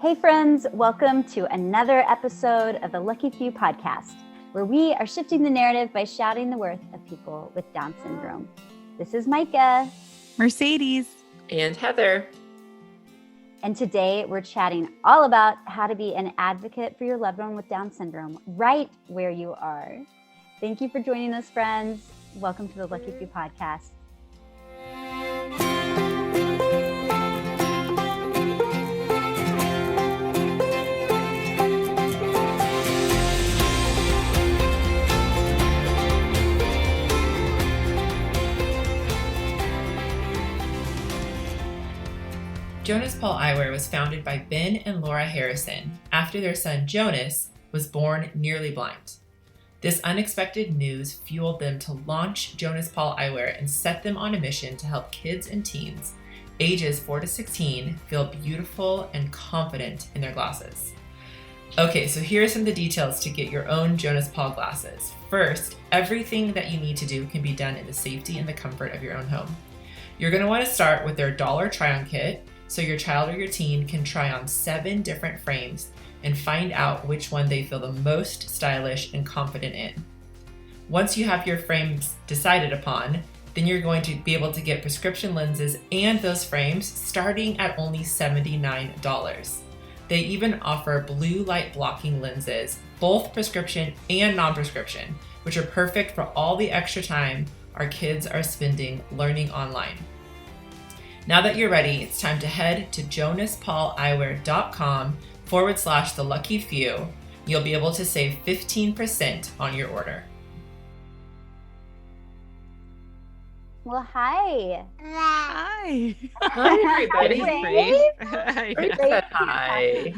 Hey friends, welcome to another episode of the Lucky Few podcast, where we are shifting the narrative by shouting the worth of people with Down syndrome. This is Micah, Mercedes, and Heather. And today we're chatting all about how to be an advocate for your loved one with Down syndrome right where you are. Thank you for joining us, friends. Welcome to the Lucky Few podcast. Jonas Paul Eyewear was founded by Ben and Laura Harrison after their son Jonas was born nearly blind. This unexpected news fueled them to launch Jonas Paul Eyewear and set them on a mission to help kids and teens ages 4 to 16 feel beautiful and confident in their glasses. Okay, so here are some of the details to get your own Jonas Paul glasses. First, everything that you need to do can be done in the safety and the comfort of your own home. You're going to want to start with their $1 try-on kit, so your child or your teen can try on 7 different frames and find out which one they feel the most stylish and confident in. Once you have your frames decided upon, then you're going to be able to get prescription lenses and those frames starting at only $79. They even offer blue light blocking lenses, both prescription and non-prescription, which are perfect for all the extra time our kids are spending learning online. Now that you're ready, it's time to head to jonaspauleyewear.com/theluckyfew. You'll be able to save 15% on your order. Well, hi. hi. Hi, everybody. Great. Hi.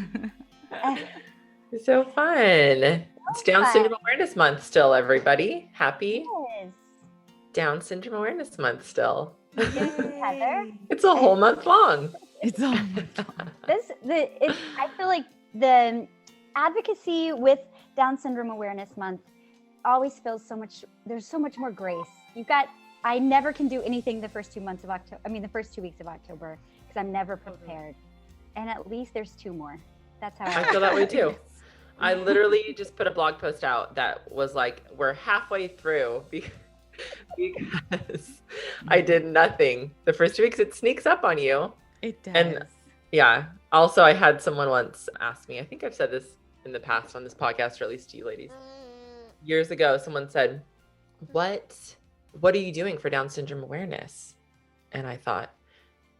It's so fun. It's Down Syndrome Awareness Month still, everybody. Happy Yes. Down Syndrome Awareness Month still. Heather? It's a whole month long. It's all I feel like the advocacy with Down Syndrome Awareness Month always feels there's so much more grace. I never can do anything the first 2 months of October. The first 2 weeks of October, because I'm never prepared. And at least there's 2 more. That's how I feel that way too. I literally just put a blog post out that was like, we're halfway through because I did nothing. The first 2 weeks, it sneaks up on you. It does. And yeah. Also, I had someone once ask me, I think I've said this in the past on this podcast, or at least to you ladies. Years ago, someone said, what are you doing for Down syndrome awareness? And I thought,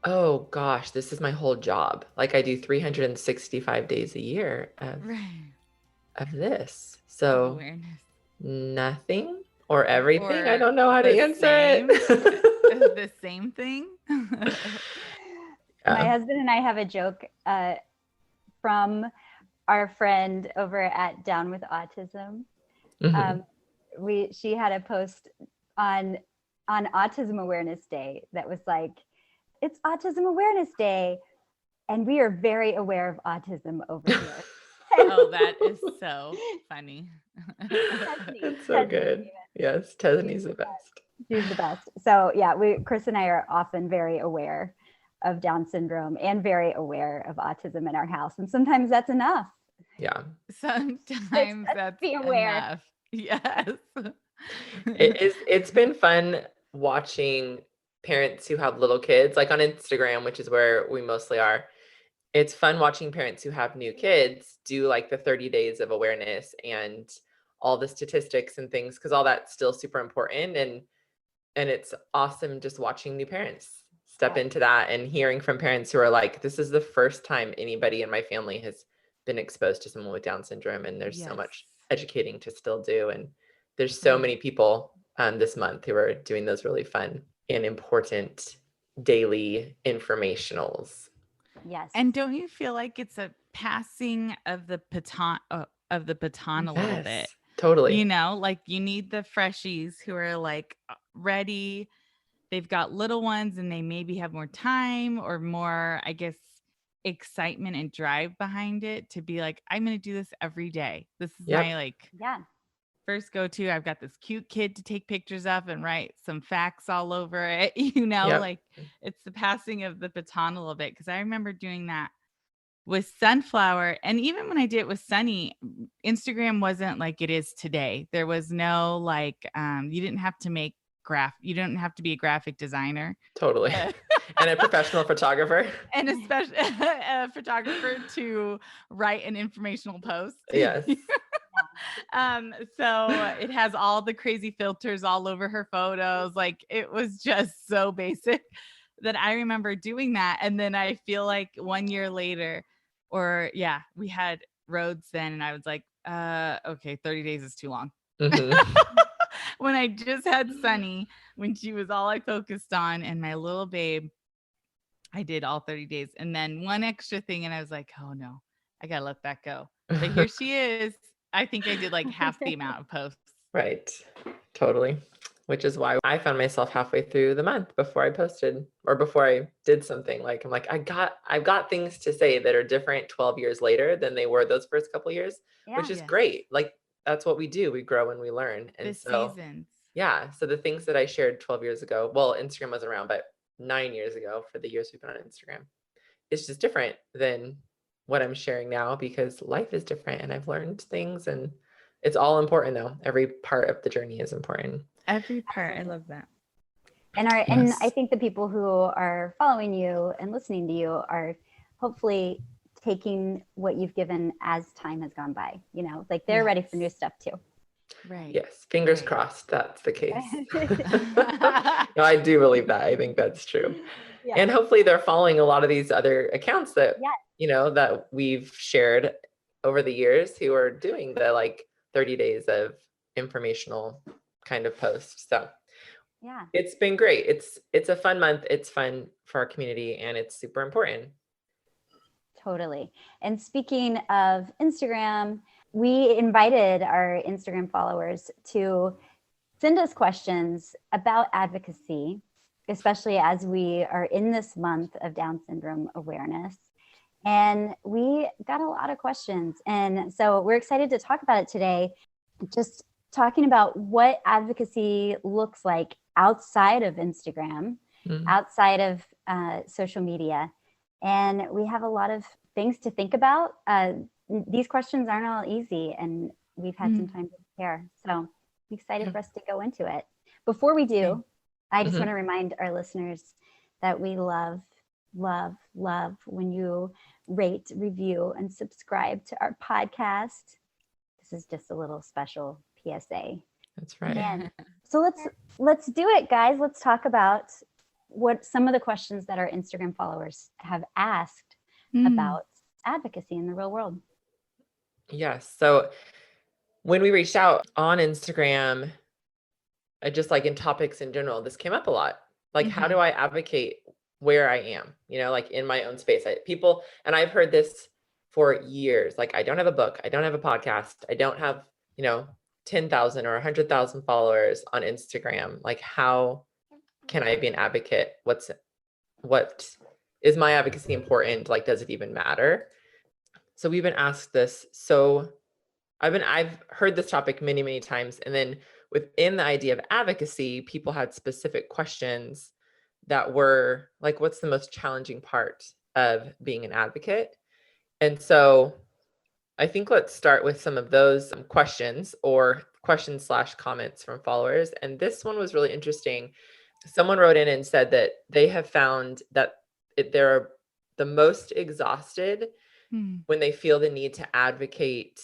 oh gosh, this is my whole job. Like, I do 365 days a year of this. So awareness. Nothing or everything. I don't know how to answer it. The same thing. My husband and I have a joke from our friend over at Down with Autism. Mm-hmm. She had a post on Autism Awareness Day that was like, it's Autism Awareness Day, and we are very aware of autism over here. Oh, that is so funny. That's so good. Yes, Tesney's the best. She's the best. So yeah, Chris and I are often very aware of Down syndrome and very aware of autism in our house. And sometimes that's enough. Yeah. Sometimes that's be aware. Enough. Yes. It's been fun watching parents who have little kids, like on Instagram, which is where we mostly are. It's fun watching parents who have new kids do like the 30 days of awareness and all the statistics and things, because all that's still super important. And it's awesome just watching new parents step into that and hearing from parents who are like, this is the first time anybody in my family has been exposed to someone with Down syndrome. And there's so much educating to still do. And there's so many people this month who are doing those really fun and important daily informationals. Yes. And don't you feel like it's a passing of the baton a little bit? Totally. You know, like you need the freshies who are like ready. They've got little ones and they maybe have more time or more, I guess, excitement and drive behind it to be like, I'm going to do this every day. This is my first go-to. I've got this cute kid to take pictures of and write some facts all over it. You know, like it's the passing of the baton a little bit. Cause I remember doing that with Sunflower, and even when I did it with Sunny, Instagram wasn't like it is today. There was no like, you didn't have to make you didn't have to be a graphic designer. Totally. And a professional photographer. And especially a photographer to write an informational post. Yes. So it has all the crazy filters all over her photos. Like it was just so basic that I remember doing that. And then I feel like 1 year later, we had roads then, and I was like, okay, 30 days is too long. When I just had Sunny, when she was all I focused on, and my little babe, I did all 30 days. And then one extra thing, and I was like, oh no, I gotta let that go. But here she is. I think I did like half the amount of posts. Right. Totally. Which is why I found myself halfway through the month before I posted, or before I did something. Like, I'm like, I've got things to say that are different 12 years later than they were those first couple years, which is great. Like, that's what we do. We grow and we learn. And seasons. Yeah. So the things that I shared 12 years ago, well, Instagram wasn't around, but 9 years ago, for the years we've been on Instagram, it's just different than what I'm sharing now, because life is different and I've learned things, and it's all important though. Every part of the journey is important. Every part. I love that. And and I think the people who are following you and listening to you are hopefully taking what you've given as time has gone by, like they're ready for new stuff too. Right. Yes. Fingers crossed that's the case. No, I do believe that. I think that's true. Yeah. And hopefully they're following a lot of these other accounts that, that we've shared over the years, who are doing the like 30 days of informational kind of posts. So yeah, it's been great. It's a fun month. It's fun for our community, and it's super important. Totally. And speaking of Instagram, we invited our Instagram followers to send us questions about advocacy, especially as we are in this month of Down syndrome awareness. And we got a lot of questions. And so we're excited to talk about it today, just talking about what advocacy looks like outside of Instagram, outside of social media. And we have a lot of things to think about. These questions aren't all easy, and we've had some time to prepare. So I'm excited for us to go into it. Before we do, I just want to remind our listeners that we love when you rate, review, and subscribe to our podcast. This is just a little special PSA. That's right. And so let's do it, guys. Let's talk about what some of the questions that our Instagram followers have asked about advocacy in the real world. Yes. So when we reached out on Instagram, just like in topics in general, this came up a lot. Like, how do I advocate where I am, like in my own space? And I've heard this for years. Like, I don't have a book. I don't have a podcast. I don't have, 10,000 or 100,000 followers on Instagram. Like, how can I be an advocate? What is my advocacy important? Like, does it even matter? So we've been asked this. So I've heard this topic many, many times. And then within the idea of advocacy, people had specific questions that were like, what's the most challenging part of being an advocate? And so I think let's start with some of those questions or questions/comments from followers. And this one was really interesting. Someone wrote in and said that they have found that they're the most exhausted when they feel the need to advocate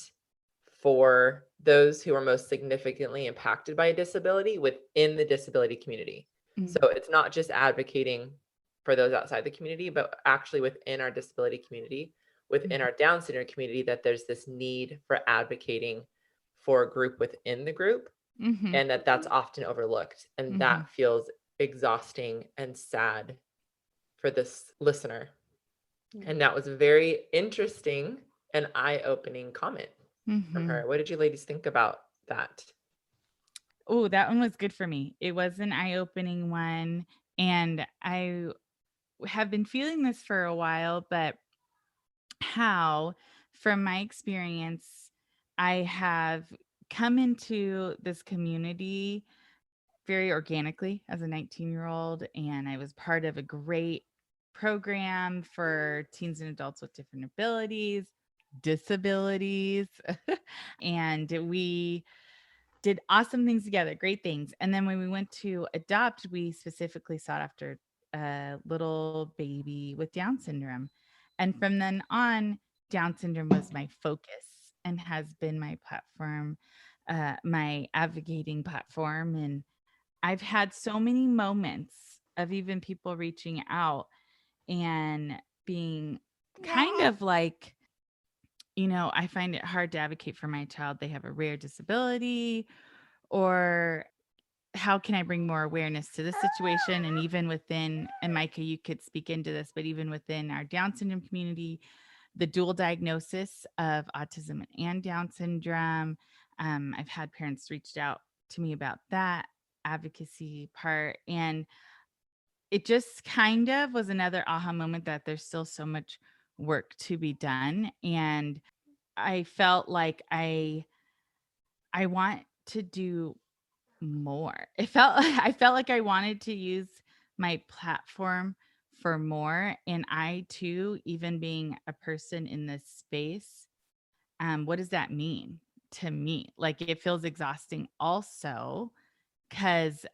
for those who are most significantly impacted by a disability within the disability community. So it's not just advocating for those outside the community, but actually within our disability community, within our Down syndrome community, that there's this need for advocating for a group within the group, and that's often overlooked. And that feels exhausting and sad for this listener. And that was a very interesting and eye-opening comment from her. What did you ladies think about that? Oh, that one was good for me. It was an eye-opening one. And I have been feeling this for a while, but how, from my experience, I have come into this community very organically as a 19-year-old, and I was part of a great program for teens and adults with different abilities, disabilities. And we did awesome things together, great things. And then when we went to adopt, we specifically sought after a little baby with Down syndrome. And from then on, Down syndrome was my focus and has been my platform, my advocating platform. And I've had so many moments of even people reaching out and being kind of like, I find it hard to advocate for my child. They have a rare disability, or how can I bring more awareness to this situation? And even within, and Micah, you could speak into this, but even within our Down syndrome community, the dual diagnosis of autism and Down syndrome, I've had parents reached out to me about that advocacy part. And it just kind of was another aha moment that there's still so much work to be done. And I felt like I want to do more. I felt like I wanted to use my platform for more. And I too, even being a person in this space, what does that mean to me? Like, it feels exhausting also, because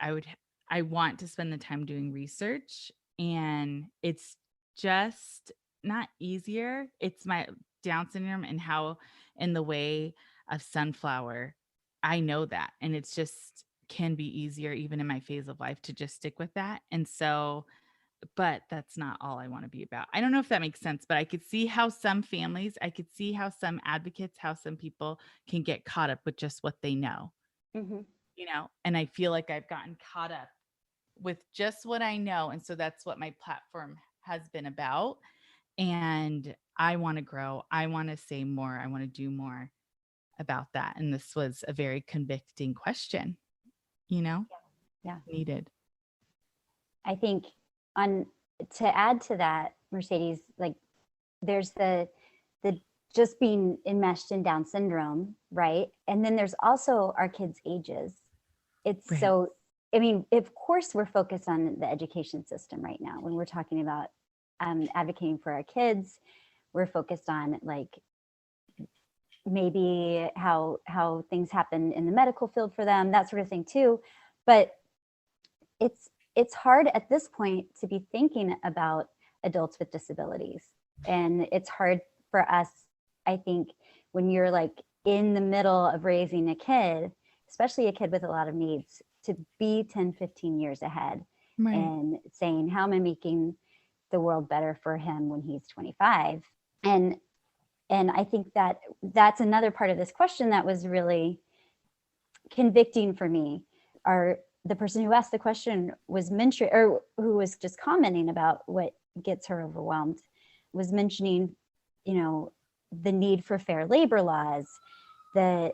I want to spend the time doing research, and it's just not easier. It's my Down syndrome and how in the way of sunflower, I know that. And it's just can be easier even in my phase of life to just stick with that. And so, but that's not all I want to be about. I don't know if that makes sense, but I could see how some families, I could see how some advocates, how some people can get caught up with just what they know, Mm-hmm. and I feel like I've gotten caught up with just what I know. And so that's what my platform has been about. And I want to grow. I want to say more. I want to do more about that. And this was a very convicting question, Yeah. needed. I think on to add to that, Mercedes, like there's the just being enmeshed in Down syndrome, right? And then there's also our kids' ages. It's Right. so, I mean, of course we're focused on the education system right now when we're talking about advocating for our kids. We're focused on like maybe how things happen in the medical field for them, that sort of thing too. But it's hard at this point to be thinking about adults with disabilities. And it's hard for us, I think, when you're like in the middle of raising a kid, especially a kid with a lot of needs, to be 10, 15 years ahead Right. and saying, how am I making the world better for him when he's 25? And I think that that's another part of this question that was really convicting for me. The person who asked the question was mentioning, or who was just commenting about what gets her overwhelmed, was mentioning, the need for fair labor laws, that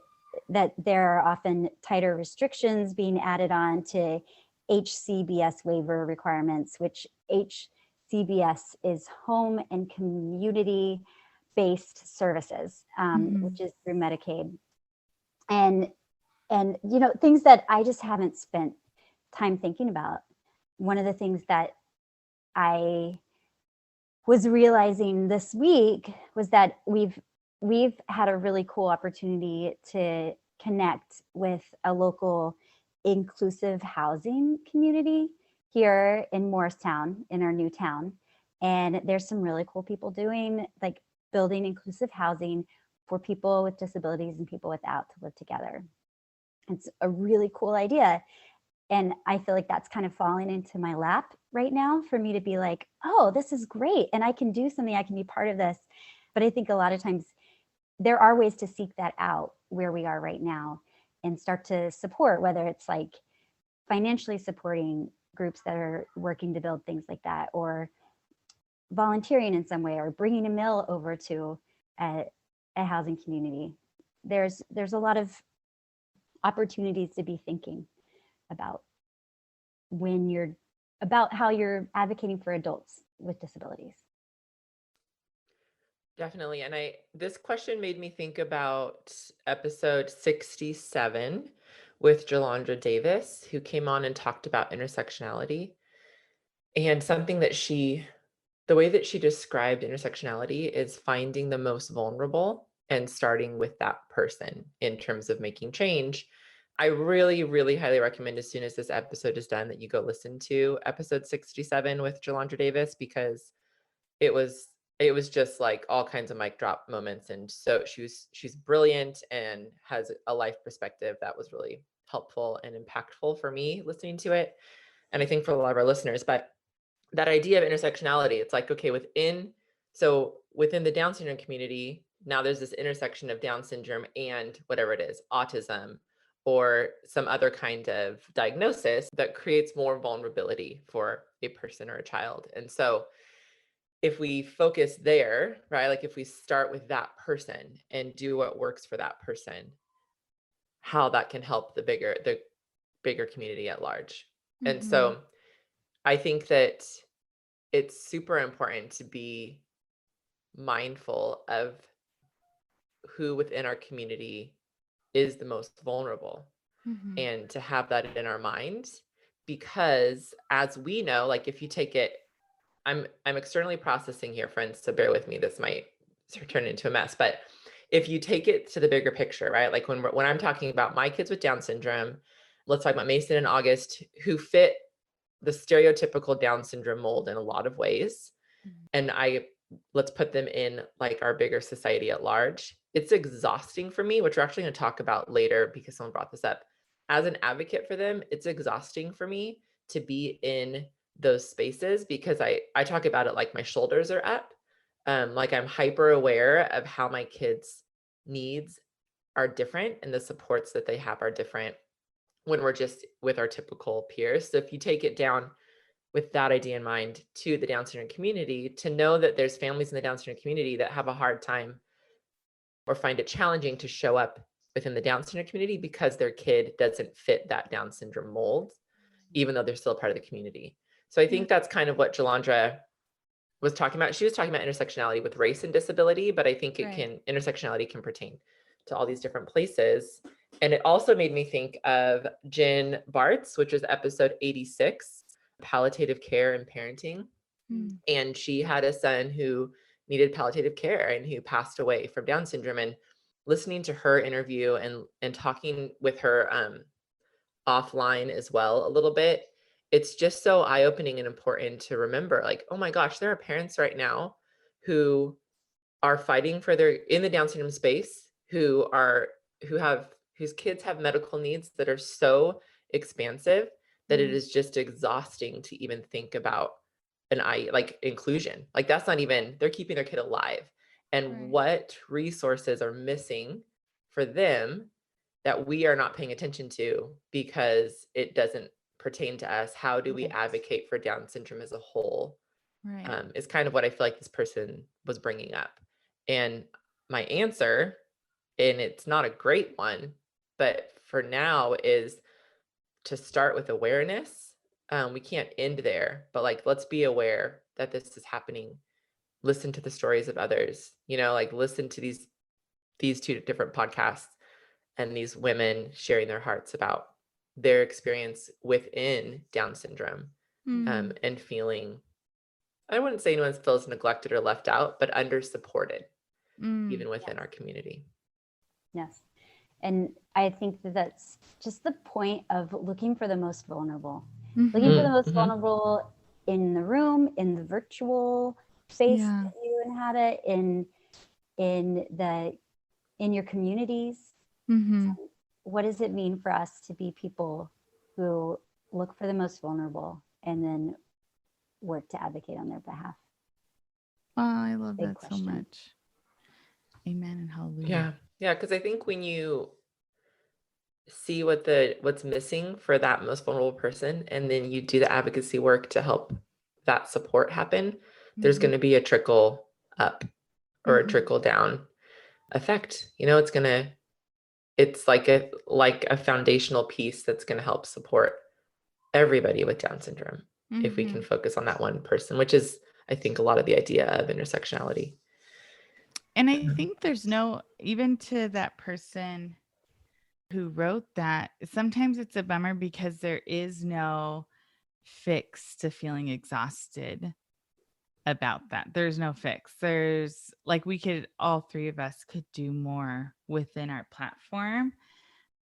there are often tighter restrictions being added on to HCBS waiver requirements, which HCBS is home and community based services, which is through Medicaid. And things that I just haven't spent time thinking about. One of the things that I was realizing this week was that we've had a really cool opportunity to connect with a local inclusive housing community here in Morristown, in our new town. And there's some really cool people doing like building inclusive housing for people with disabilities and people without to live together. It's a really cool idea. And I feel like that's kind of falling into my lap right now for me to be like, oh, this is great. And I can do something, I can be part of this. But I think a lot of times there are ways to seek that out where we are right now and start to support, whether it's like financially supporting groups that are working to build things like that, or volunteering in some way, or bringing a meal over to a housing community. There's a lot of opportunities to be thinking about about how you're advocating for adults with disabilities. Definitely. And this question made me think about episode 67 with Jalondra Davis, who came on and talked about intersectionality. And something that she the way that she described intersectionality is finding the most vulnerable and starting with that person in terms of making change. I really, really highly recommend, as soon as this episode is done, that you go listen to episode 67 with Jalondra Davis, because it was just like all kinds of mic drop moments. And so she's brilliant and has a life perspective that was really helpful and impactful for me listening to it. And I think for a lot of our listeners. But that idea of intersectionality, it's like, okay, within the Down syndrome community, now there's this intersection of Down syndrome and whatever it is, autism or some other kind of diagnosis that creates more vulnerability for a person or a child. And so if we focus there, right, like if we start with that person and do what works for that person, how that can help the bigger community at large. And so I think that it's super important to be mindful of who within our community is the most vulnerable and to have that in our minds, because as we know, like if you take it, I'm externally processing here, friends, so bear with me, this might turn into a mess, but if you take it to the bigger picture, right, like when I'm talking about my kids with Down syndrome, let's talk about Mason and August, who fit the stereotypical Down syndrome mold in a lot of ways. And let's put them in like our bigger society at large. It's exhausting for me, which we're actually going to talk about later because someone brought this up. As an advocate for them, it's exhausting for me to be in those spaces because I talk about it like my shoulders are up. Like I'm hyper aware of how my kids' needs are different and the supports that they have are different when we're just with our typical peers. So if you take it down with that idea in mind to the Down syndrome community, to know that there's families in the Down syndrome community that have a hard time or find it challenging to show up within the Down syndrome community because their kid doesn't fit that Down syndrome mold, even though they're still a part of the community. So I think that's kind of what Jalondra was talking about. She was talking about intersectionality with race and disability, but I think intersectionality can pertain to all these different places. And it also made me think of Jen Bartz, which was episode 86, palliative care and parenting. And she had a son who needed palliative care and who passed away from Down syndrome. And listening to her interview and talking with her offline as well a little bit, it's just so eye-opening and important to remember, like, oh my gosh, there are parents right now who are fighting for in the Down syndrome space, whose kids have medical needs that are so expansive that it is just exhausting to even think about like inclusion. Like that's not even, they're keeping their kid alive. And what resources are missing for them that we are not paying attention to because it doesn't pertain to us. How do we advocate for Down syndrome as a whole? Is kind of what I feel like this person was bringing up. And my answer, and it's not a great one, but for now, is to start with awareness. We can't end there, but like, let's be aware that this is happening. Listen to the stories of others, like listen to these two different podcasts and these women sharing their hearts about their experience within Down syndrome, and feeling, I wouldn't say anyone feels neglected or left out, but under supported, even within our community. Yes. And I think that's just the point of looking for the most vulnerable. Looking for the most vulnerable in the room, in the virtual space that you inhabit, in your communities. So what does it mean for us to be people who look for the most vulnerable and then work to advocate on their behalf? Oh, I love that so much. Amen and hallelujah. Yeah, because I think when you see what's missing for that most vulnerable person, and then you do the advocacy work to help that support happen, there's going to be a trickle up or a trickle down effect. It's like a foundational piece that's going to help support everybody with Down syndrome if we can focus on that one person, which is, I think, a lot of the idea of intersectionality. And I think there's even to that person who wrote that, sometimes it's a bummer because there is no fix to feeling exhausted about that. There's no fix. There's like, all three of us could do more within our platform.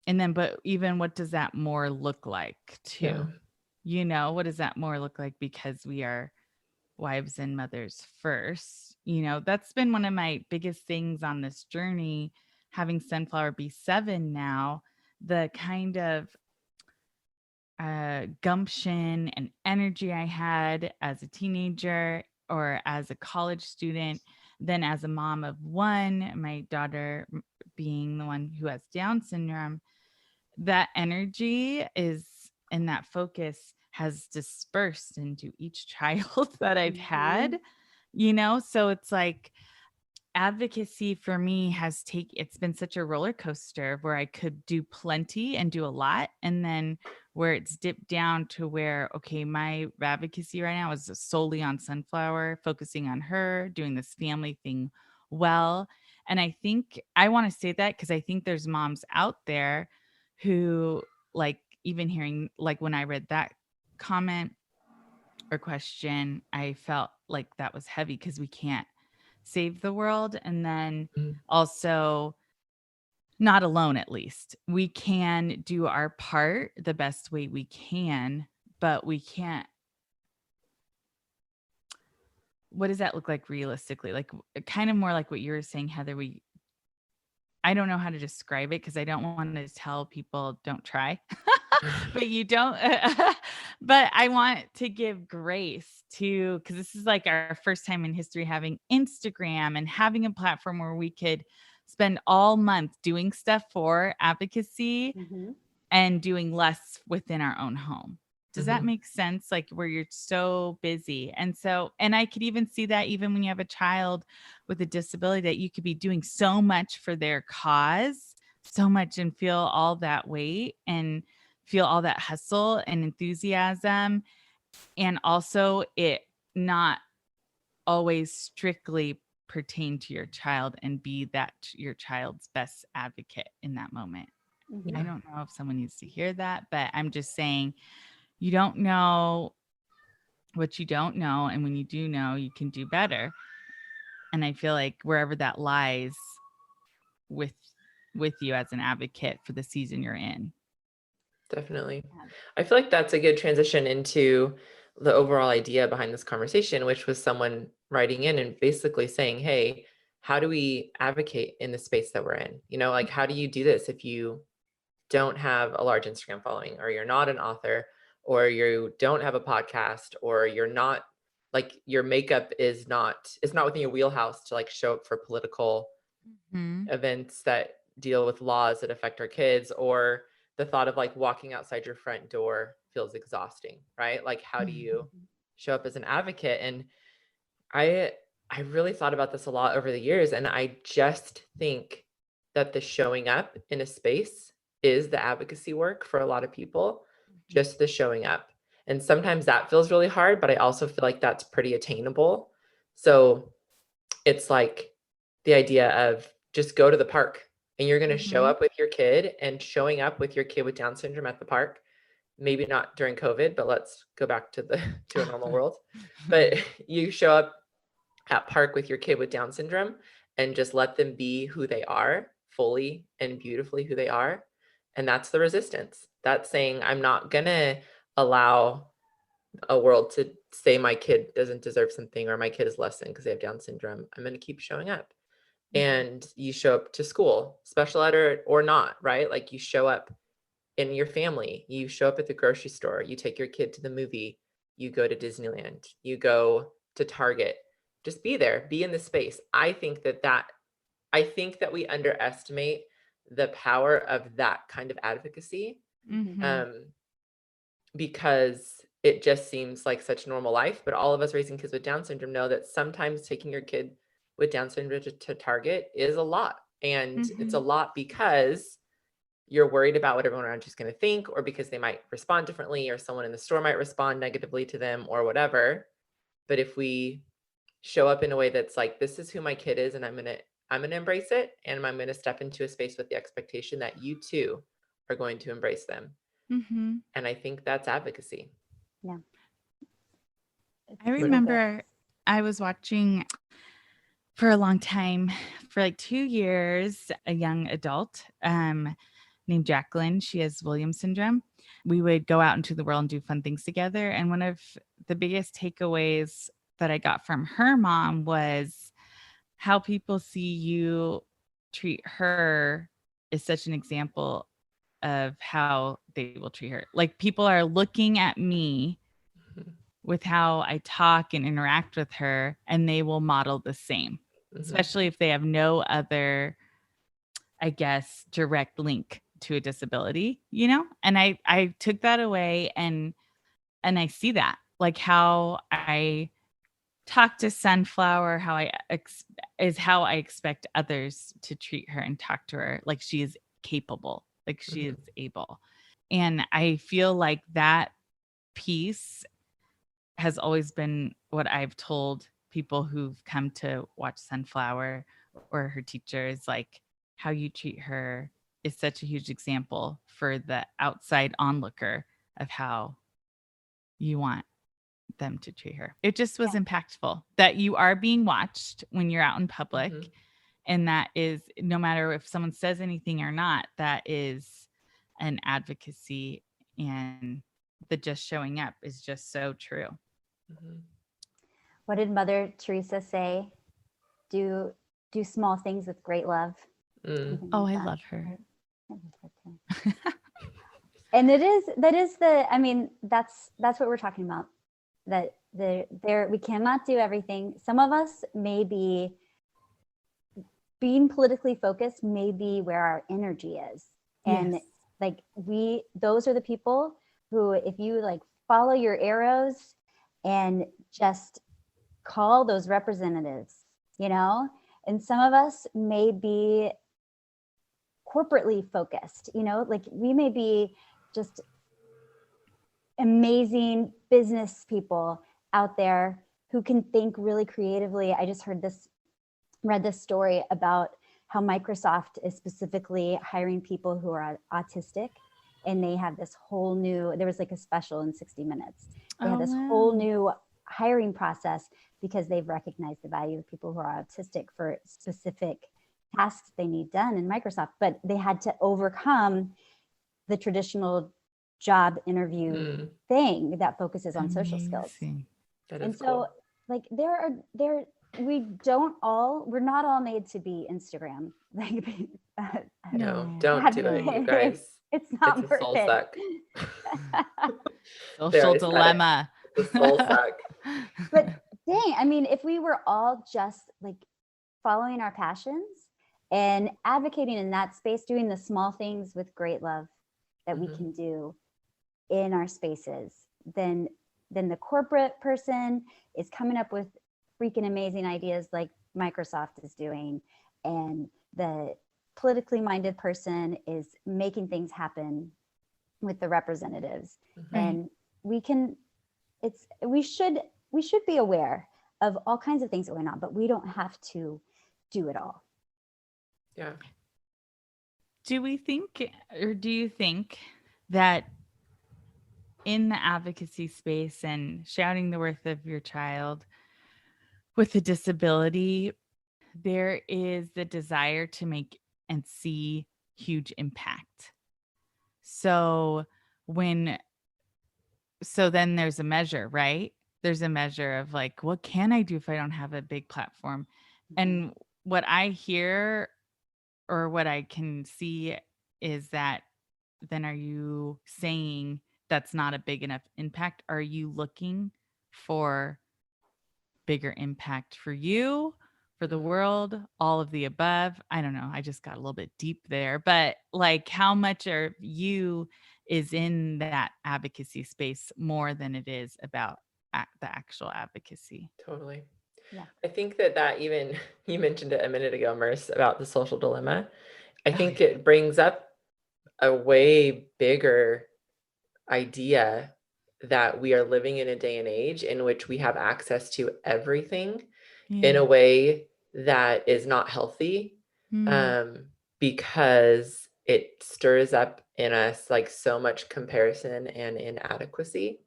And then, but even what does that more look like too? What does that more look like, because we are wives and mothers first? That's been one of my biggest things on this journey, having Sunflower be 7 now, the kind of gumption and energy I had as a teenager or as a college student, then as a mom of 1, my daughter being the one who has Down syndrome, that energy is, and that focus has dispersed into each child that I've had, so it's like advocacy for me it's been such a roller coaster, where I could do plenty and do a lot, and then where it's dipped down to where, okay, my advocacy right now is solely on Sunflower, focusing on her, doing this family thing well. And I think I want to say that because I think there's moms out there who, like, even hearing, like, when I read that comment or question, I felt like that was heavy, because we can't save the world. And then also, not alone, at least. We can do our part the best way we can, but we can't. What does that look like realistically? Like, kind of more like what you were saying, Heather. I don't know how to describe it, because I don't want to tell people don't try, but you don't. But I want to give grace to, because this is like our first time in history having Instagram and having a platform where we could spend all month doing stuff for advocacy and doing less within our own home. Does that make sense? Like, where you're so busy. And I could even see that even when you have a child with a disability, that you could be doing so much for their cause, so much, and feel all that weight and feel all that hustle and enthusiasm. And also it not always strictly pertain to your child and be that your child's best advocate in that moment. I don't know if someone needs to hear that, but I'm just saying, you don't know what you don't know. And when you do know, you can do better. And I feel like wherever that lies with you as an advocate for the season you're in. Definitely. I feel like that's a good transition into the overall idea behind this conversation, which was someone writing in and basically saying, hey, how do we advocate in the space that we're in? Like, how do you do this if you don't have a large Instagram following, or you're not an author, or you don't have a podcast, or you're not, like, your makeup is not, it's not within your wheelhouse to like show up for political events that deal with laws that affect our kids, or the thought of like walking outside your front door feels exhausting, right? Like, how do you show up as an advocate? And I really thought about this a lot over the years, and I just think that the showing up in a space is the advocacy work for a lot of people, just the showing up. And sometimes that feels really hard, but I also feel like that's pretty attainable. So it's like the idea of just go to the park, and you're going to show up with your kid, and showing up with your kid with Down syndrome at the park, maybe not during COVID, but let's go back to a normal world. But you show up at park with your kid with Down syndrome and just let them be who they are, fully and beautifully who they are. And that's the resistance. That's saying, I'm not going to allow a world to say my kid doesn't deserve something, or my kid is less than because they have Down syndrome. I'm going to keep showing up. And you show up to school, special ed or not, right? Like, you show up in your family, you show up at the grocery store, you take your kid to the movie, you go to Disneyland, you go to Target. Just be there, be in the space. I think that we underestimate the power of that kind of advocacy, because it just seems like such normal life. But all of us raising kids with Down syndrome know that sometimes taking your kid with Down syndrome to Target is a lot. And it's a lot because you're worried about what everyone around you is going to think, or because they might respond differently, or someone in the store might respond negatively to them, or whatever. But if we show up in a way that's like, this is who my kid is, and I'm going to embrace it, and I'm going to step into a space with the expectation that you too are going to embrace them. And I think that's advocacy. Yeah. I remember I was watching for a long time, for like 2 years, a young adult named Jacqueline. She has Williams syndrome. We would go out into the world and do fun things together. And one of the biggest takeaways that I got from her mom was how people see you treat her is such an example of how they will treat her. Like people are looking at me with how I talk and interact with her, and they will model the same, especially if they have no other, I guess, direct link to a disability, you know? And I took that away and I see that, like how I talk to Sunflower, how is how I expect others to treat her and talk to her like she is capable, like she is able. And I feel like that piece has always been what I've told people who've come to watch Sunflower or her teachers, like how you treat her is such a huge example for the outside onlooker of how you want them to treat her. It just was impactful that you are being watched when you're out in public. And that is, no matter if someone says anything or not, that is an advocacy, and the just showing up is just so true. What did Mother Teresa say? Do small things with great love. Oh, I love her. And that is I mean, that's what we're talking about. That we cannot do everything. Some of us may be being politically focused, may be where our energy is. And like those are the people who, if you like follow your arrows and just call those representatives, you know, and some of us may be corporately focused, you know, like we may be just amazing business people out there who can think really creatively. I just read this story about how Microsoft is specifically hiring people who are autistic, and they have this whole new, there was like a special in 60 Minutes. They had this whole new hiring process because they've recognized the value of people who are autistic for specific tasks they need done in Microsoft, but they had to overcome the traditional job interview thing that focuses on social skills. And so cool. Like we're not all made to be Instagram. Like no, don't do it, you guys. It's not it's worth a soul it. suck. Social dilemma. It's a soul suck. But dang, I mean, if we were all just like following our passions and advocating in that space, doing the small things with great love that we can do in our spaces, then the corporate person is coming up with freaking amazing ideas like Microsoft is doing, and the politically minded person is making things happen with the representatives. And we should be aware of all kinds of things going on, but we don't have to do it all. Yeah. Do you think that in the advocacy space and shouting the worth of your child with a disability, there is the desire to make and see huge impact? So then there's a measure, right? There's a measure of like, what can I do if I don't have a big platform? And what I hear or what I can see is that then are you saying that's not a big enough impact? Are you looking for bigger impact for you, for the world, all of the above? I don't know. I just got a little bit deep there, but like how much of you is in that advocacy space more than it is about the actual advocacy? Totally. Yeah. I think that even, you mentioned it a minute ago, Merce, about the social dilemma. I think it brings up a way bigger idea that we are living in a day and age in which we have access to everything in a way that is not healthy, because it stirs up in us like so much comparison and inadequacy.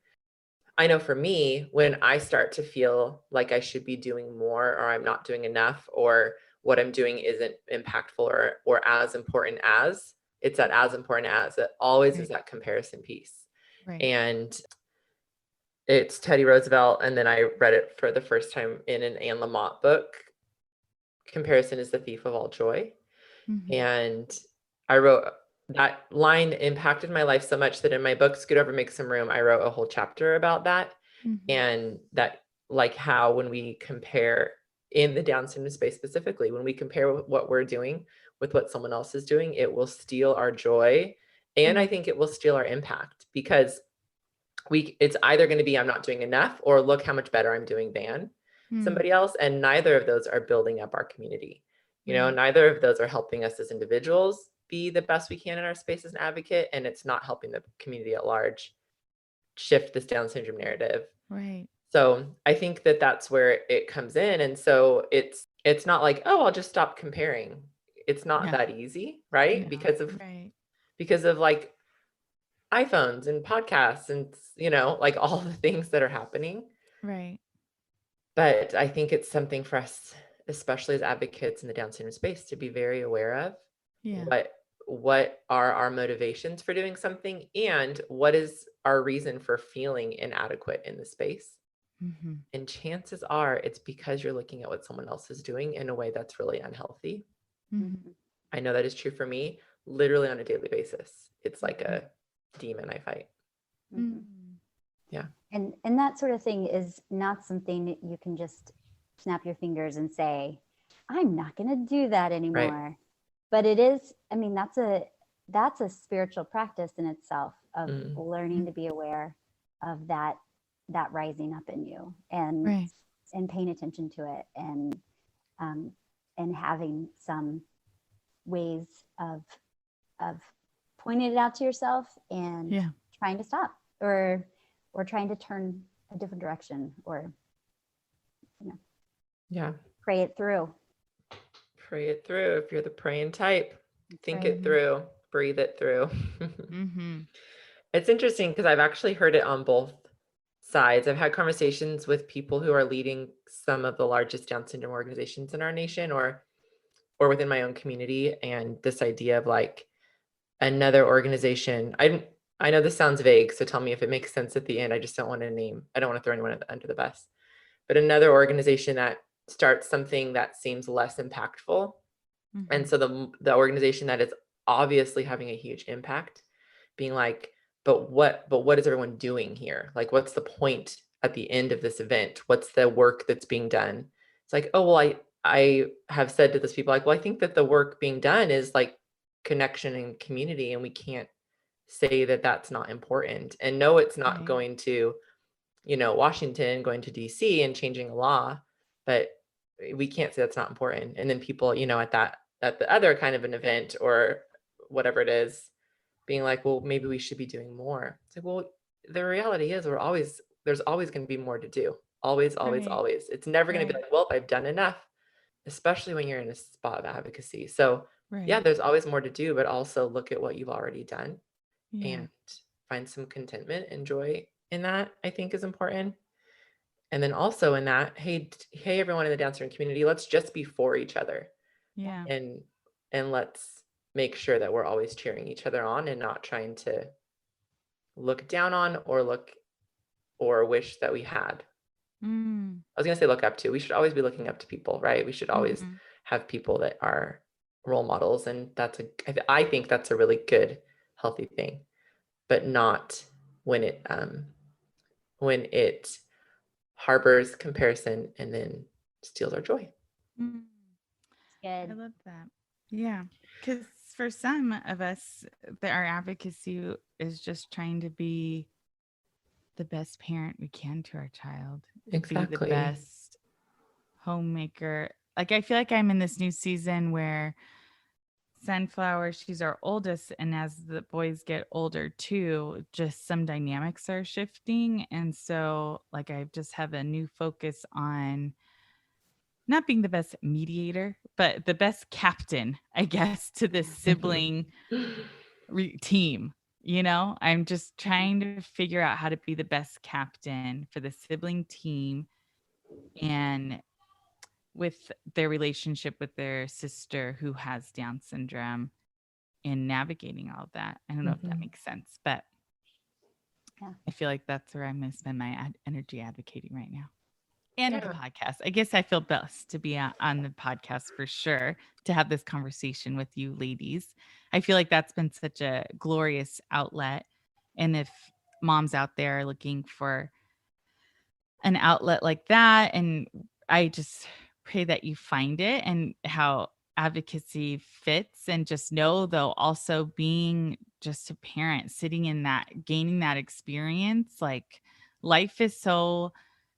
I know for me, when I start to feel like I should be doing more, or I'm not doing enough, or what I'm doing isn't impactful or as important as, it's that as important as, it always is that comparison piece. Right. And it's Teddy Roosevelt. And then I read it for the first time in an Anne Lamott book. Comparison is the thief of all joy. Mhm. And I wrote, that line impacted my life so much that in my book, Scoot Over, Make Some Room, I wrote a whole chapter about that. Mhm. And that, like, how when we compare in the Down syndrome space specifically, when we compare what we're doing with what someone else is doing, it will steal our joy. And I think it will steal our impact, because it's either going to be I'm not doing enough, or look how much better I'm doing than somebody else. And neither of those are building up our community. You know, neither of those are helping us as individuals be the best we can in our space as an advocate. And it's not helping the community at large shift this Down syndrome narrative. Right. So I think that that's where it comes in. And so it's not like, oh, I'll just stop comparing. It's not that easy, right? No. Because of like iPhones and podcasts and, you know, like all the things that are happening. Right. But I think it's something for us, especially as advocates in the Down syndrome space, to be very aware of. Yeah. What are our motivations for doing something, and what is our reason for feeling inadequate in the space. Mm-hmm. And chances are it's because you're looking at what someone else is doing in a way that's really unhealthy. Mm-hmm. I know that is true for me, literally on a daily basis. It's like a demon I fight. Mm-hmm. Yeah. And that sort of thing is not something that you can just snap your fingers and say, I'm not going to do that anymore. Right. But it is, I mean, that's a spiritual practice in itself of learning to be aware of that rising up in you, and paying attention to it, and having some ways of pointing it out to yourself and trying to stop, or trying to turn a different direction, or, you know, pray it through. Pray it through. If you're the praying type, think it through, breathe it through. It's interesting because I've actually heard it on both sides. I've had conversations with people who are leading some of the largest Down syndrome organizations in our nation, or within my own community. And this idea of like another organization, I know this sounds vague, so tell me if it makes sense at the end. I just don't want to name, I don't want to throw anyone under the bus, but another organization that starts something that seems less impactful. And so the organization that is obviously having a huge impact being like, but what is everyone doing here? Like, what's the point at the end of this event? What's the work that's being done? It's like, oh, well, I have said to those people, like, well, I think that the work being done is like connection and community, and we can't say that that's not important. And no, it's not going to, you know, Washington, going to DC and changing a law, but we can't say that's not important. And then people, you know, at the other kind of an event or whatever it is, being like, well, maybe we should be doing more. It's like, well, the reality is there's always going to be more to do. Always. It's never going to be like, well, I've done enough, especially when you're in a spot of advocacy. So yeah, there's always more to do, but also look at what you've already done and find some contentment and joy in that, I think is important. And then also in that, hey, everyone in the Down syndrome community, let's just be for each other. Yeah. And let's make sure that we're always cheering each other on and not trying to look down on or wish that we had. I was going to say look up to. We should always be looking up to people, right? We should always have people that are role models. And I think that's a really good, healthy thing, but not when it harbors comparison and then steals our joy. I love that. Yeah. Because for some of us, our advocacy is just trying to be the best parent we can to our child. Exactly. Be the best homemaker. Like, I feel like I'm in this new season where Sunflower, she's our oldest, and as the boys get older too, just some dynamics are shifting. And so like I just have a new focus on not being the best mediator, but the best captain, I guess, to this sibling team, I'm just trying to figure out how to be the best captain for the sibling team and with their relationship with their sister who has Down syndrome and navigating all of that. I don't know if that makes sense, but Yeah. I feel like that's where I'm going to spend my energy advocating right now. And the Yeah. podcast. I guess I feel blessed to be on the podcast for sure, to have this conversation with you ladies. I feel like that's been such a glorious outlet. And if moms out there are looking for an outlet like that, and I just pray that you find it and how advocacy fits, and just know though, also being just a parent, sitting in that, gaining that experience, like life is so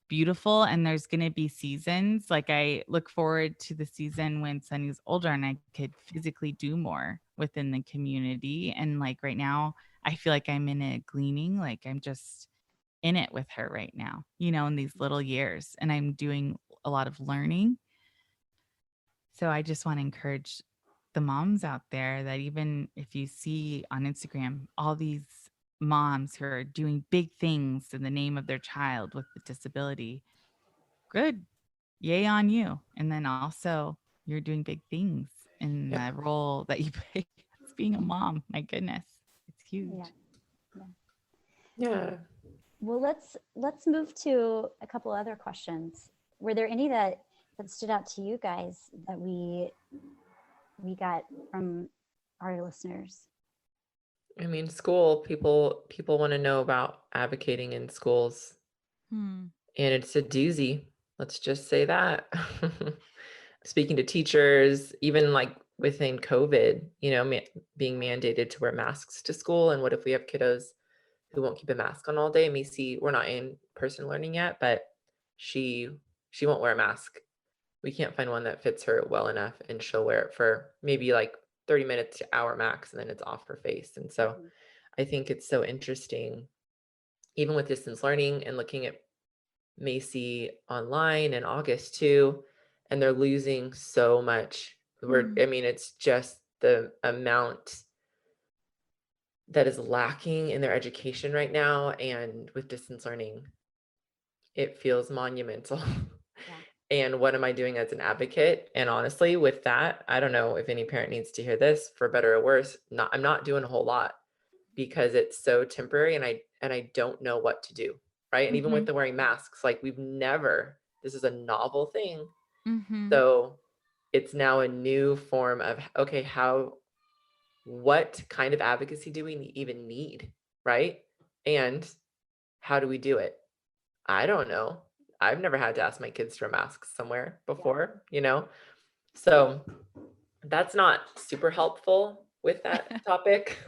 beautiful and there's going to be seasons. Like I look forward to the season when Sunny's older and I could physically do more within the community. And like right now, I feel like I'm in a gleaning, like I'm just in it with her right now, in these little years, and I'm doing a lot of learning. So I just want to encourage the moms out there that even if you see on Instagram all these moms who are doing big things in the name of their child with the disability, good, yay on you. And then also you're doing big things in Yeah. the role that you play as being a mom. My goodness, it's huge. Yeah. Well, let's move to a couple other questions. Were there any that stood out to you guys that we got from our listeners? I mean, school, people want to know about advocating in schools, and it's a doozy. Let's just say that. Speaking to teachers, even like within COVID, being mandated to wear masks to school. And what if we have kiddos who won't keep a mask on all day? Macy, we're not in person learning yet, but she won't wear a mask. We can't find one that fits her well enough, and she'll wear it for maybe like 30 minutes to hour max, and then it's off her face. And so I think it's so interesting, even with distance learning and looking at Macy online in August too, and they're losing so much. I mean, it's just the amount that is lacking in their education right now. And with distance learning, it feels monumental. And what am I doing as an advocate? And honestly, with that, I don't know if any parent needs to hear this, for better or worse. I'm not doing a whole lot, because it's so temporary, and I don't know what to do. Right. And even with the wearing masks, like this is a novel thing. So it's now a new form of, okay, what kind of advocacy do we even need? Right. And how do we do it? I don't know. I've never had to ask my kids for masks somewhere before, So that's not super helpful with that topic,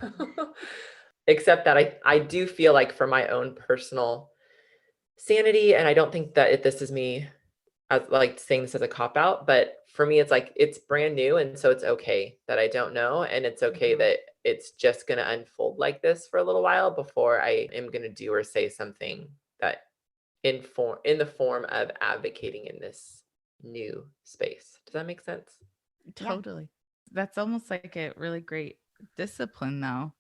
except that I do feel like, for my own personal sanity, and I don't think that this is me as like saying this as a cop out, but for me, it's like, it's brand new. And so it's okay that I don't know. And it's okay that it's just going to unfold like this for a little while before I am going to do or say something that in the form of advocating in this new space. Does that make sense? Totally. That's almost like a really great discipline though,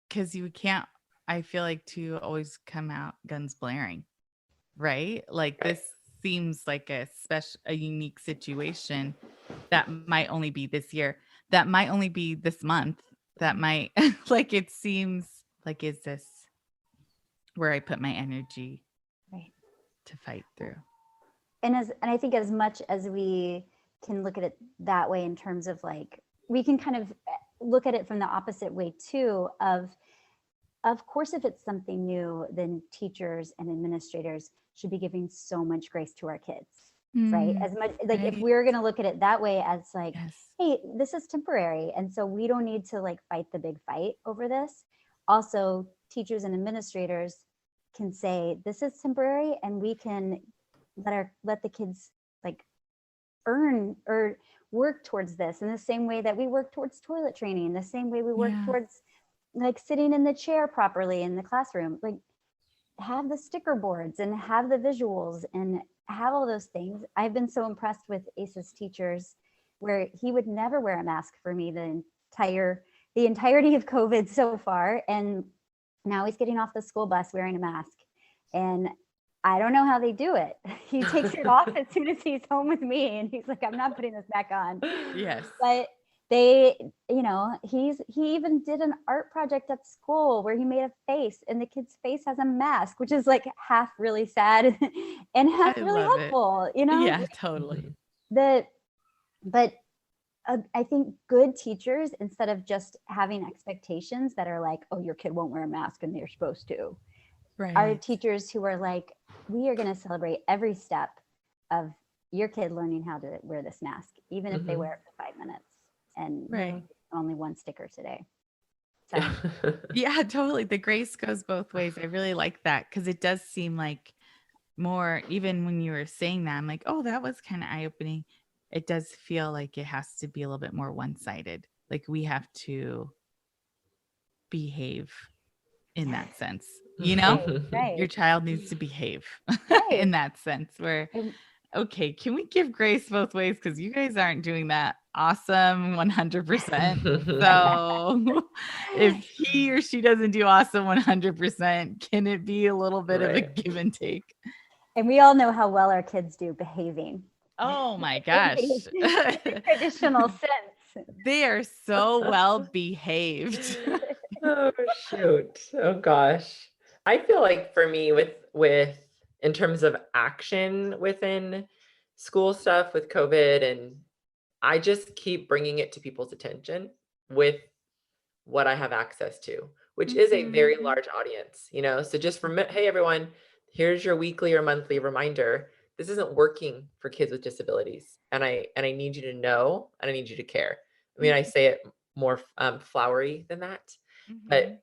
because you can't, I feel like, to always come out guns blaring, right? Like this seems like a unique situation that might only be this year, that might only be this month, that might like, it seems like, is this where I put my energy to fight through? And I think as much as we can look at it that way, in terms of like, we can kind of look at it from the opposite way too, of course, if it's something new, then teachers and administrators should be giving so much grace to our kids, right? As much like, if we're going to look at it that way, as like, hey, this is temporary, and so we don't need to like fight the big fight over this. Also, teachers and administrators can say, this is temporary, and we can let the kids like earn or work towards this in the same way that we work towards toilet training, the same way we work towards like sitting in the chair properly in the classroom. Like, have the sticker boards and have the visuals and have all those things. I've been so impressed with Ace's teachers, where he would never wear a mask for me the entirety of COVID so far. And Now he's getting off the school bus wearing a mask. And I don't know how they do it. He takes it off as soon as he's home with me. And he's like, I'm not putting this back on. Yes. But they, you know, he even did an art project at school where he made a face and the kid's face has a mask, which is like half really sad and half I really love it. helpful, you know? Yeah, totally. But I think good teachers, instead of just having expectations that are like, oh, your kid won't wear a mask and they're supposed to, are Right. teachers who are like, we are going to celebrate every step of your kid learning how to wear this mask, even if they wear it for 5 minutes and Right. only one sticker today. So Yeah, totally. The grace goes both ways. I really like that because it does seem like more, even when you were saying that, I'm like, oh, that was kind of eye-opening. It does feel like it has to be a little bit more one-sided. Like we have to behave in that sense, you know? right. Your child needs to behave Right. in that sense where, And- okay, can we give grace both ways? Because you guys aren't doing that awesome 100%. So if he or she doesn't do awesome 100%, can it be a little bit of a Right. give and take? And we all know how well our kids do behaving. Oh my In gosh. the traditional sense. They are so well behaved. Oh shoot. Oh gosh. I feel like for me with in terms of action within school stuff with COVID, and I just keep bringing it to people's attention with what I have access to, which is a very large audience, you know? So just hey everyone, here's your weekly or monthly reminder. This isn't working for kids with disabilities. And I need you to know, and I need you to care. I mean, I say it more flowery than that, but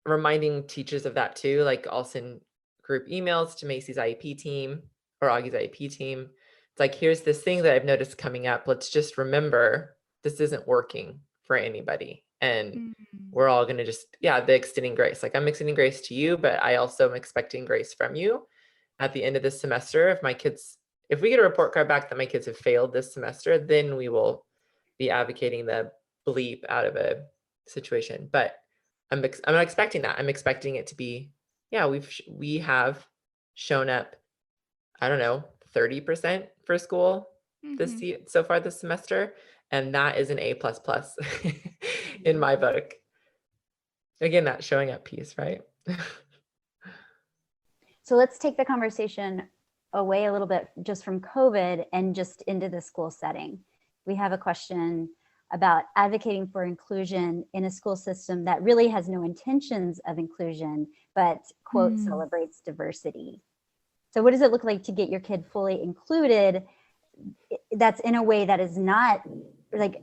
reminding teachers of that too, like I'll send group emails to Macy's IEP team or Augie's IEP team. It's like, here's this thing that I've noticed coming up. Let's just remember this isn't working for anybody. And we're all going to just, the extending grace. Like I'm extending grace to you, but I also am expecting grace from you at the end of this semester. If we get a report card back that my kids have failed this semester, then we will be advocating the bleep out of a situation. But I'm not expecting that. I'm expecting it to be, we have shown up, I don't know, 30% for school so far this semester. And that is an A++ in my book. Again, that showing up piece, right? So let's take the conversation away a little bit just from COVID and just into the school setting. We have a question about advocating for inclusion in a school system that really has no intentions of inclusion, but quote, celebrates diversity. So what does it look like to get your kid fully included? That's in a way that is not like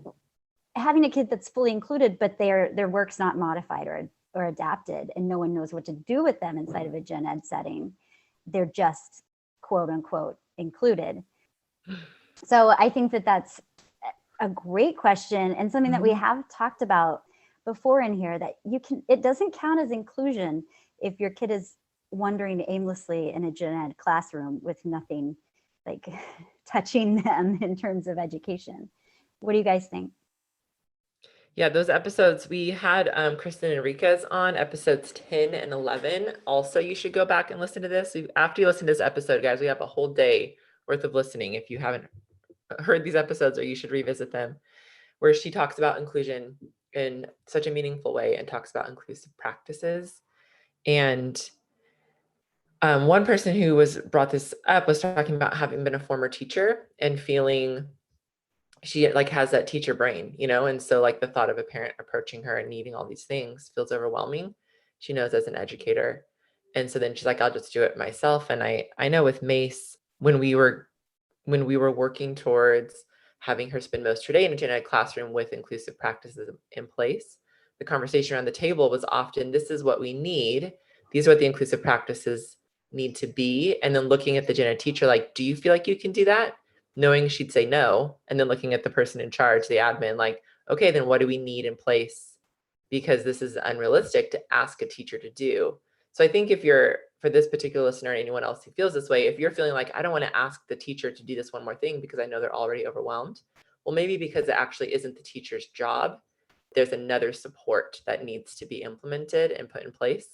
having a kid that's fully included, but their work's not modified or adapted and no one knows what to do with them inside of a gen ed setting. They're just quote unquote included. So I think that that's a great question and something that we have talked about before in here, that it doesn't count as inclusion if your kid is wandering aimlessly in a gen ed classroom with nothing like touching them in terms of education. What do you guys think? Yeah, those episodes, we had Kristin and Enriquez on episodes 10 and 11. Also, you should go back and listen to this. After you listen to this episode, guys, we have a whole day worth of listening if you haven't heard these episodes, or you should revisit them, where she talks about inclusion in such a meaningful way and talks about inclusive practices. And one person who brought this up was talking about having been a former teacher and feeling she like has that teacher brain, you know? And so like the thought of a parent approaching her and needing all these things feels overwhelming. She knows as an educator. And so then she's like, I'll just do it myself. And I know with Mace, when we were working towards having her spend most of her day in a gen ed classroom with inclusive practices in place, the conversation around the table was often, this is what we need. These are what the inclusive practices need to be. And then looking at the gen ed teacher, like, do you feel like you can do that? Knowing she'd say no. And then looking at the person in charge, the admin, like, okay, then what do we need in place? Because this is unrealistic to ask a teacher to do. So I think for this particular listener, anyone else who feels this way, if you're feeling like, I don't want to ask the teacher to do this one more thing because I know they're already overwhelmed. Well, maybe because it actually isn't the teacher's job, there's another support that needs to be implemented and put in place.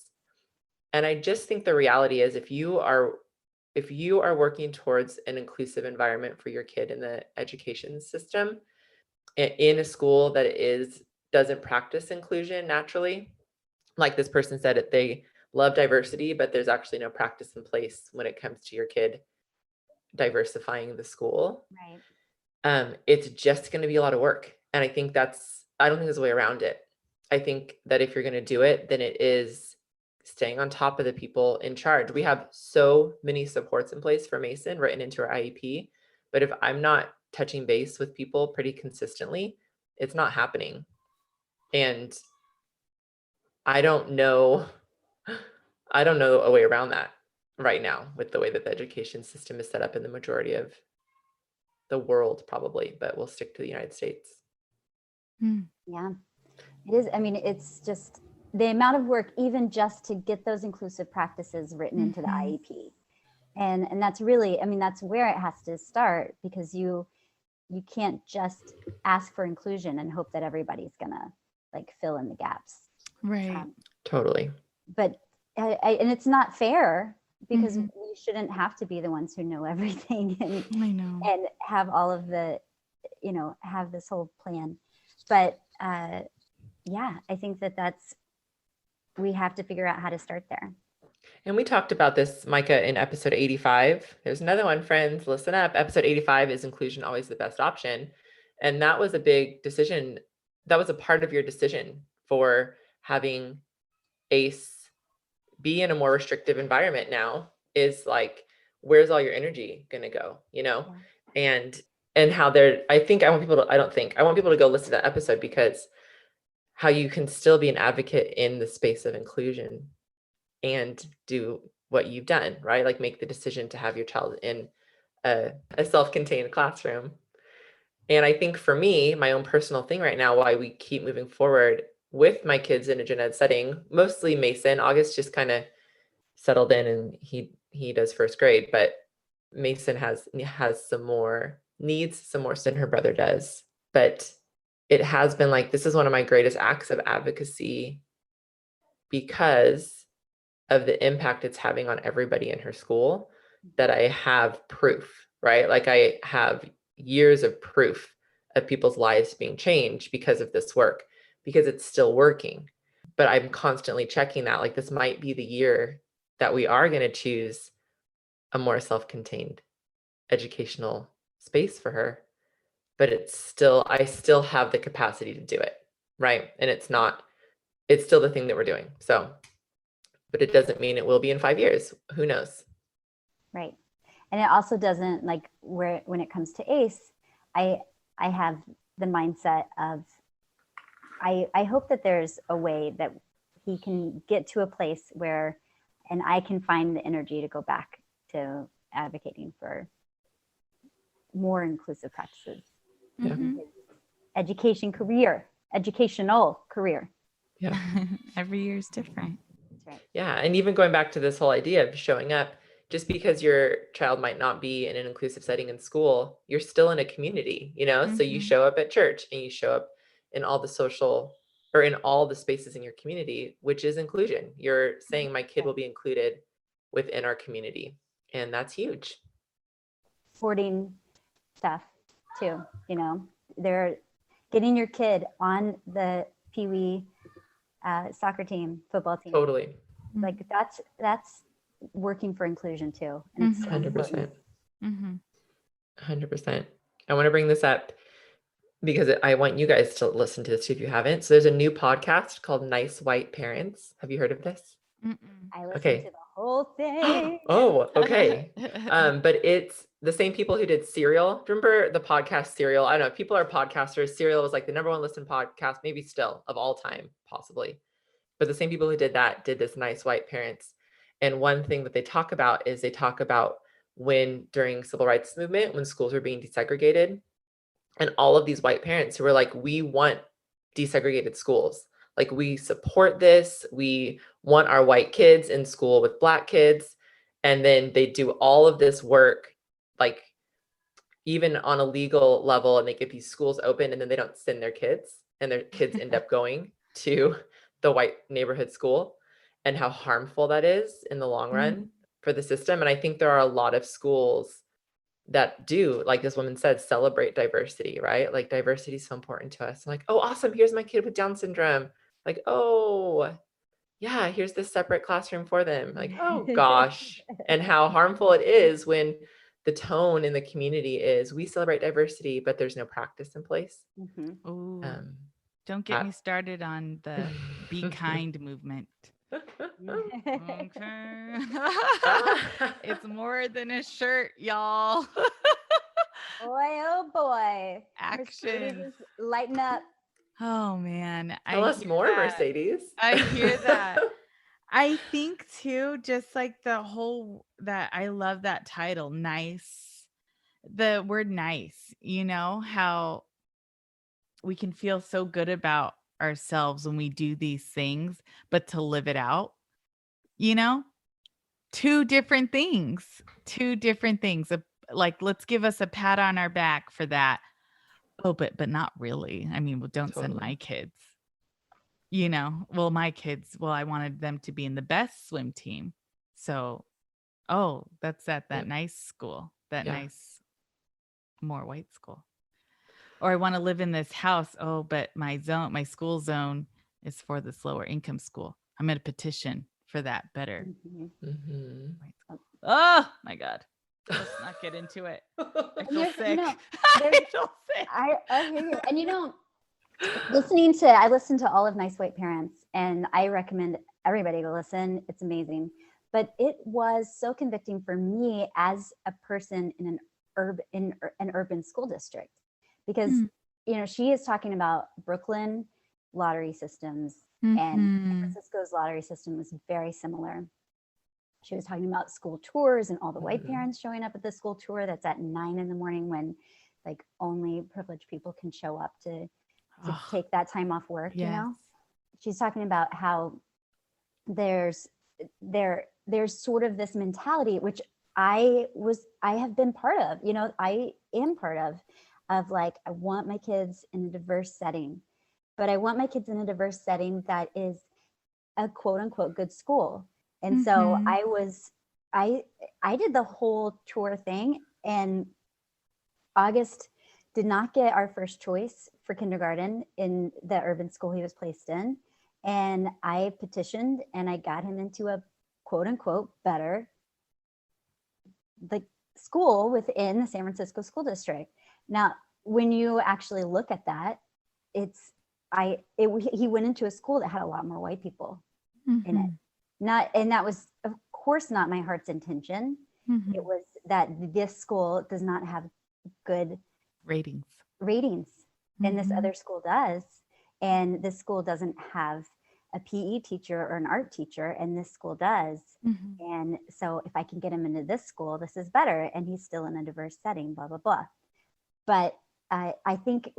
And I just think the reality is if you are working towards an inclusive environment for your kid in the education system, in a school that doesn't practice inclusion naturally, like this person said, they love diversity, but there's actually no practice in place when it comes to your kid diversifying the school. Right. It's just going to be a lot of work. And I don't think there's a way around it. I think that if you're going to do it, then it is staying on top of the people in charge. We have so many supports in place for Mason written into our IEP, but if I'm not touching base with people pretty consistently, it's not happening. And I don't know a way around that right now with the way that the education system is set up in the majority of the world, probably, but we'll stick to the United States. Yeah, it is. I mean, it's just the amount of work, even just to get those inclusive practices written into the IEP. And that's really, I mean, that's where it has to start, because you can't just ask for inclusion and hope that everybody's gonna like fill in the gaps. Right. Totally. But and it's not fair, because we shouldn't have to be the ones who know everything and have all of the, have this whole plan. But yeah, I think we have to figure out how to start there. And we talked about this, Micah, in episode 85. There's another one, friends, listen up. Episode 85 is inclusion always the best option. And that was a big decision. That was a part of your decision for having ACE be in a more restrictive environment now, is like, where's all your energy going to go, and how I want people to go listen to that episode, because how you can still be an advocate in the space of inclusion and do what you've done, right? Like make the decision to have your child in a self-contained classroom. And I think for me, my own personal thing right now, why we keep moving forward with my kids in a gen ed setting, mostly Mason. August just kind of settled in and he does first grade, but Mason has some more needs, some more than her brother does. But it has been like, this is one of my greatest acts of advocacy because of the impact it's having on everybody in her school, that I have proof, right? Like I have years of proof of people's lives being changed because of this work, because it's still working. But I'm constantly checking that, like, this might be the year that we are going to choose a more self-contained educational space for her. But I still have the capacity to do it, right? And it's still the thing that we're doing. So, but it doesn't mean it will be in 5 years. Who knows? Right. And it also doesn't, like, when it comes to ACE, I have the mindset of, I hope that there's a way that he can get to a place where, and I can find the energy to go back to advocating for more inclusive practices. Yeah. Educational career. Yeah. Every year is different. That's right. Yeah. And even going back to this whole idea of showing up, just because your child might not be in an inclusive setting in school, you're still in a community, so you show up at church and you show up in all the social, or in all the spaces in your community, which is inclusion. You're saying my kid will be included within our community. And that's huge. Sporting stuff too, they're getting your kid on the Pee Wee soccer team, football team. Totally. Like that's working for inclusion too. And it's so 100%. important. 100%. I want to bring this up because I want you guys to listen to this if you haven't. So there's a new podcast called Nice White Parents. Have you heard of this? I listened to the whole thing. Oh, okay. But it's the same people who did Serial. Remember the podcast Serial? I don't know. People are podcasters. Serial was like the number one listened podcast, maybe still, of all time, possibly. But the same people who did that did this Nice White Parents. And one thing that they talk about when during civil rights movement, when schools were being desegregated, and all of these white parents who were like, we want desegregated schools. Like, we support this. We want our white kids in school with Black kids. And then they do all of this work, like even on a legal level, and they get these schools open, and then they don't send their kids, and their kids end up going to the white neighborhood school. and how harmful that is in the long run Mm-hmm. for the system. And I think there are a lot of schools that do, like this woman said, celebrate diversity, right? Like diversity is so important to us. I'm like, oh, awesome. Here's my kid with Down syndrome. Like, oh, yeah, here's this separate classroom for them. Like, oh gosh. And how harmful it is when the tone in the community is we celebrate diversity, but there's no practice in place. Mhm. Ooh, Um, don't get me started on the be kind movement. Okay. It's more than a shirt, y'all. Boy, oh boy. Action. Mercedes, lighten up. Oh man, Tell I us hear more, that. Mercedes. I hear that. I think too, just like the whole that I love that title, nice. The word nice, you know, how we can feel so good about ourselves when we do these things, but to live it out, you know, two different things, two different things. Like, let's give us a pat on our back for that. Oh, but not really. I mean, well, don't send my Totally. kids. You know, well, my kids, well, I wanted them to be in the best swim team. So, oh, that's at that Yep. nice school, that Yeah. nice, more white school. Or I want to live in this house. Oh, but my school zone is for this lower income school. I'm going to petition for that better. Mhm. Mm-hmm. Oh my God. Let's not get into it. I And feel there's, sick. I there's, feel sick. I hear you. And I listen to all of Nice White Parents, and I recommend everybody to listen. It's amazing. But it was so convicting for me as a person in an urban school district, because she is talking about Brooklyn lottery systems, and San Francisco's lottery system was very similar. She was talking about school tours and all the white parents showing up at the school tour that's at 9 a.m. when like only privileged people can show up to take that time off work. Yes. She's talking about how there's sort of this mentality, which I have been part of, I am part of like, I want my kids in a diverse setting, but I want my kids in a diverse setting that is a quote unquote good school. And so I did the whole tour thing, and August did not get our first choice for kindergarten in the urban school he was placed in. And I petitioned and I got him into a quote unquote better school within the San Francisco school district. Now, when you actually look at that, he went into a school that had a lot more white people in it. And that was of course not my heart's intention. It was that this school does not have good ratings, and this other school does. And this school doesn't have a PE teacher or an art teacher, and this school does. And so if I can get him into this school, this is better, and he's still in a diverse setting, blah blah blah. But I think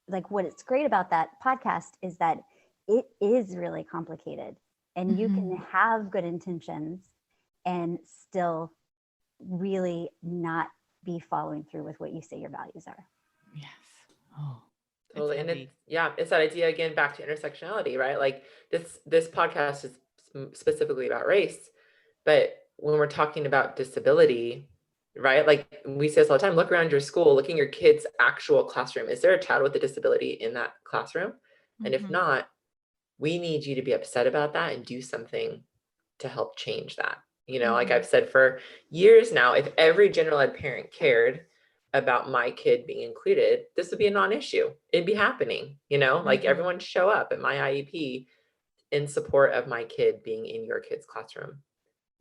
like what's great about that podcast is that it is really complicated, and you can have good intentions and still really not be following through with what you say your values are. Yes. Oh, totally. And it's that idea again, back to intersectionality, right? Like this podcast is specifically about race, but when we're talking about disability, right? Like we say this all the time, look around your school, look in your kid's actual classroom. Is there a child with a disability in that classroom? And if not, we need you to be upset about that and do something to help change that. Like I've said for years now, if every general ed parent cared about my kid being included, this would be a non-issue. It'd be happening, like everyone show up at my IEP in support of my kid being in your kid's classroom.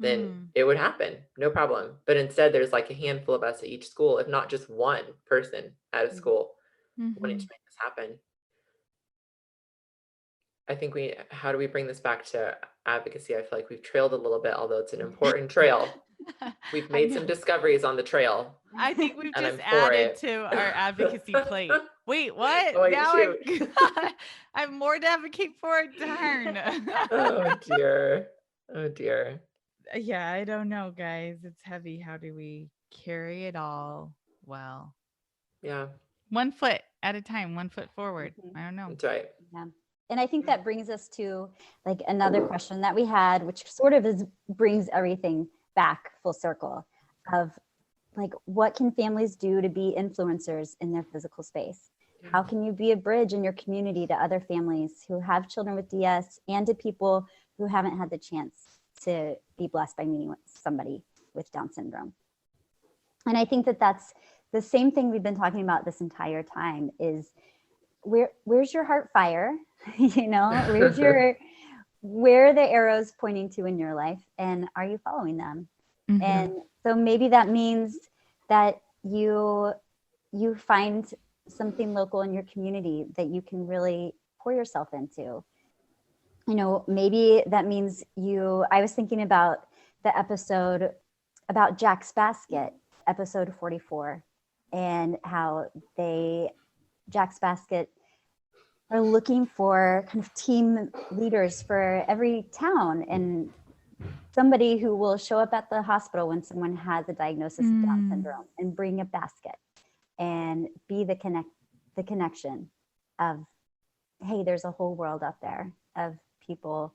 Then it would happen, no problem. But instead, there's like a handful of us at each school, if not just one person at a school wanting to make this happen. I think how do we bring this back to advocacy? I feel like we've trailed a little bit, although it's an important trail. We've made some discoveries on the trail. I think we've and just I'm for added it. to our advocacy plate. Wait, what? Oh, wait, now shoot. I have more to advocate for. Darn. Oh dear. Oh dear. Yeah, I don't know, guys. It's heavy. How do we carry it all well? Yeah. 1 foot at a time, 1 foot forward. I don't know. That's right. Yeah. And I think that brings us to like another question that we had, which sort of brings everything back full circle of like, what can families do to be influencers in their physical space? How can you be a bridge in your community to other families who have children with DS and to people who haven't had the chance to be blessed by meeting with somebody with Down syndrome? And I think that that's the same thing we've been talking about this entire time is where's your heart fire? You know, where are the arrows pointing to in your life, and are you following them? Mm-hmm. And so maybe that means that you find something local in your community that you can really pour yourself into. You know, maybe that means I was thinking about the episode about Jack's Basket, episode 44, and how Jack's Basket are looking for kind of team leaders for every town, and somebody who will show up at the hospital when someone has a diagnosis of Down syndrome and bring a basket and be the connection of, hey, there's a whole world out there of people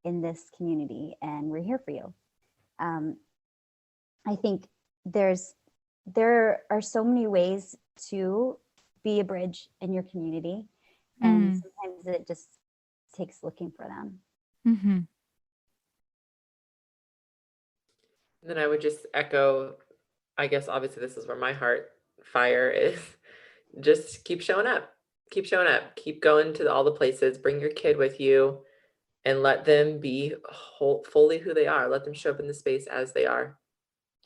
in this community and we're here for you. I think there are so many ways to be a bridge in your community, and sometimes it just takes looking for them. Mm-hmm. And then I would just echo, I guess, obviously this is where my heart fire is. Just keep showing up, keep going to all the places, bring your kid with you and let them be fully who they are. Let them show up in the space as they are.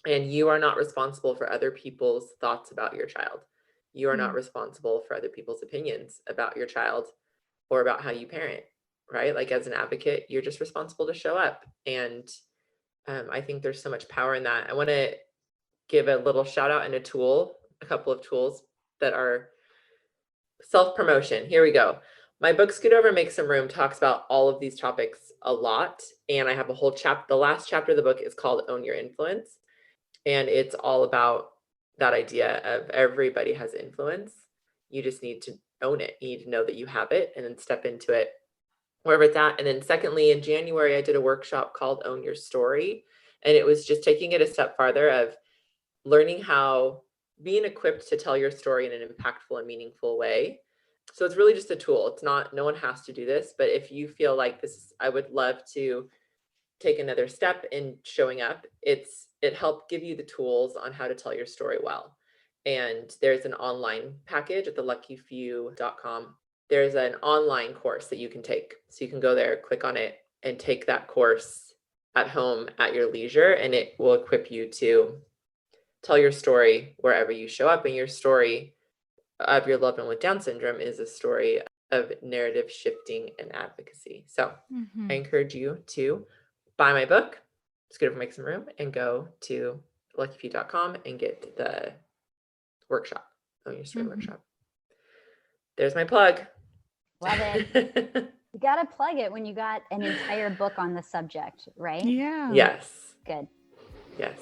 And you are not responsible for other people's thoughts about your child. You are not responsible for other people's opinions about your child or about how you parent, right? Like as an advocate, you're just responsible to show up. And I think there's so much power in that. I want to give a little shout out and a couple of tools that are self-promotion. Here we go. My book, Scoot Over, Make Some Room, talks about all of these topics a lot. And I have a whole chapter. The last chapter of the book is called Own Your Influence. And it's all about that idea of everybody has influence. You just need to own it. You need to know that you have it and then step into it wherever it's at. And then secondly, in January, I did a workshop called Own Your Story. And it was just taking it a step farther of learning how being equipped to tell your story in an impactful and meaningful way. So it's really just a tool. It's not, no one has to do this, but if you feel like this, I would love to take another step in showing up. It helped give you the tools on how to tell your story well. And there's an online package at theluckyfew.com. There's an online course that you can take. So you can go there, click on it, and take that course at home at your leisure, and it will equip you to tell your story wherever you show up. And your story of your loved one with Down syndrome is a story of narrative shifting and advocacy. So I encourage you to buy my book, Scoot Over, Make Some Room, and go to luckyfew.com and get the workshop, Own Your Story workshop. There's my plug. Love it. You got to plug it when you got an entire book on the subject, right? Yeah. Yes. Good. Yes.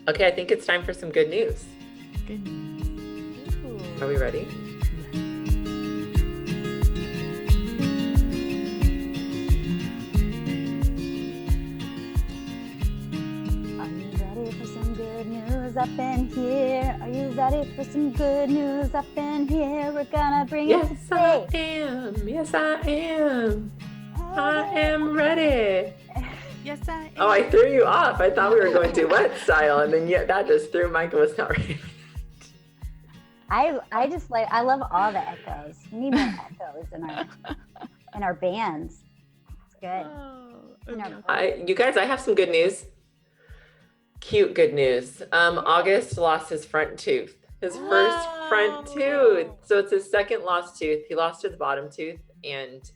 Okay, I think it's time for some good news. Good news. Ooh. Are we ready? Up in here, are you ready for some good news up in here? We're gonna bring it to I am. Yes, I am. I am ready. Yes, I am. Oh, I threw you off. I thought we were going to wet style, and then that just threw Micah was not ready. I just like, I love all the echoes. We need more echoes in our bands. It's good. Oh, you guys, I have some good news. Cute good news. August lost his front tooth, his first front tooth. So it's his second lost tooth. He lost his bottom tooth. And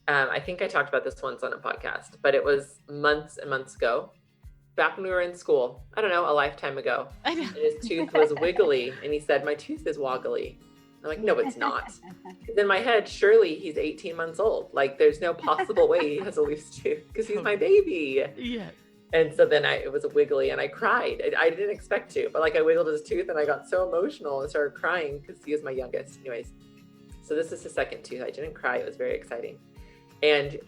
I think I talked about this once on a podcast, but it was months and months ago, back when we were in school. I don't know, a lifetime ago. I know. And his tooth was wiggly. And he said, my tooth is woggly. I'm like, no, it's not. Because in my head, surely he's 18 months old. Like there's no possible way he has a loose tooth because he's my baby. Yeah. And so then it was wiggly and I cried. I didn't expect to, but like I wiggled his tooth and I got so emotional and started crying because he was my youngest anyways. So this is his second tooth. I didn't cry. It was very exciting. And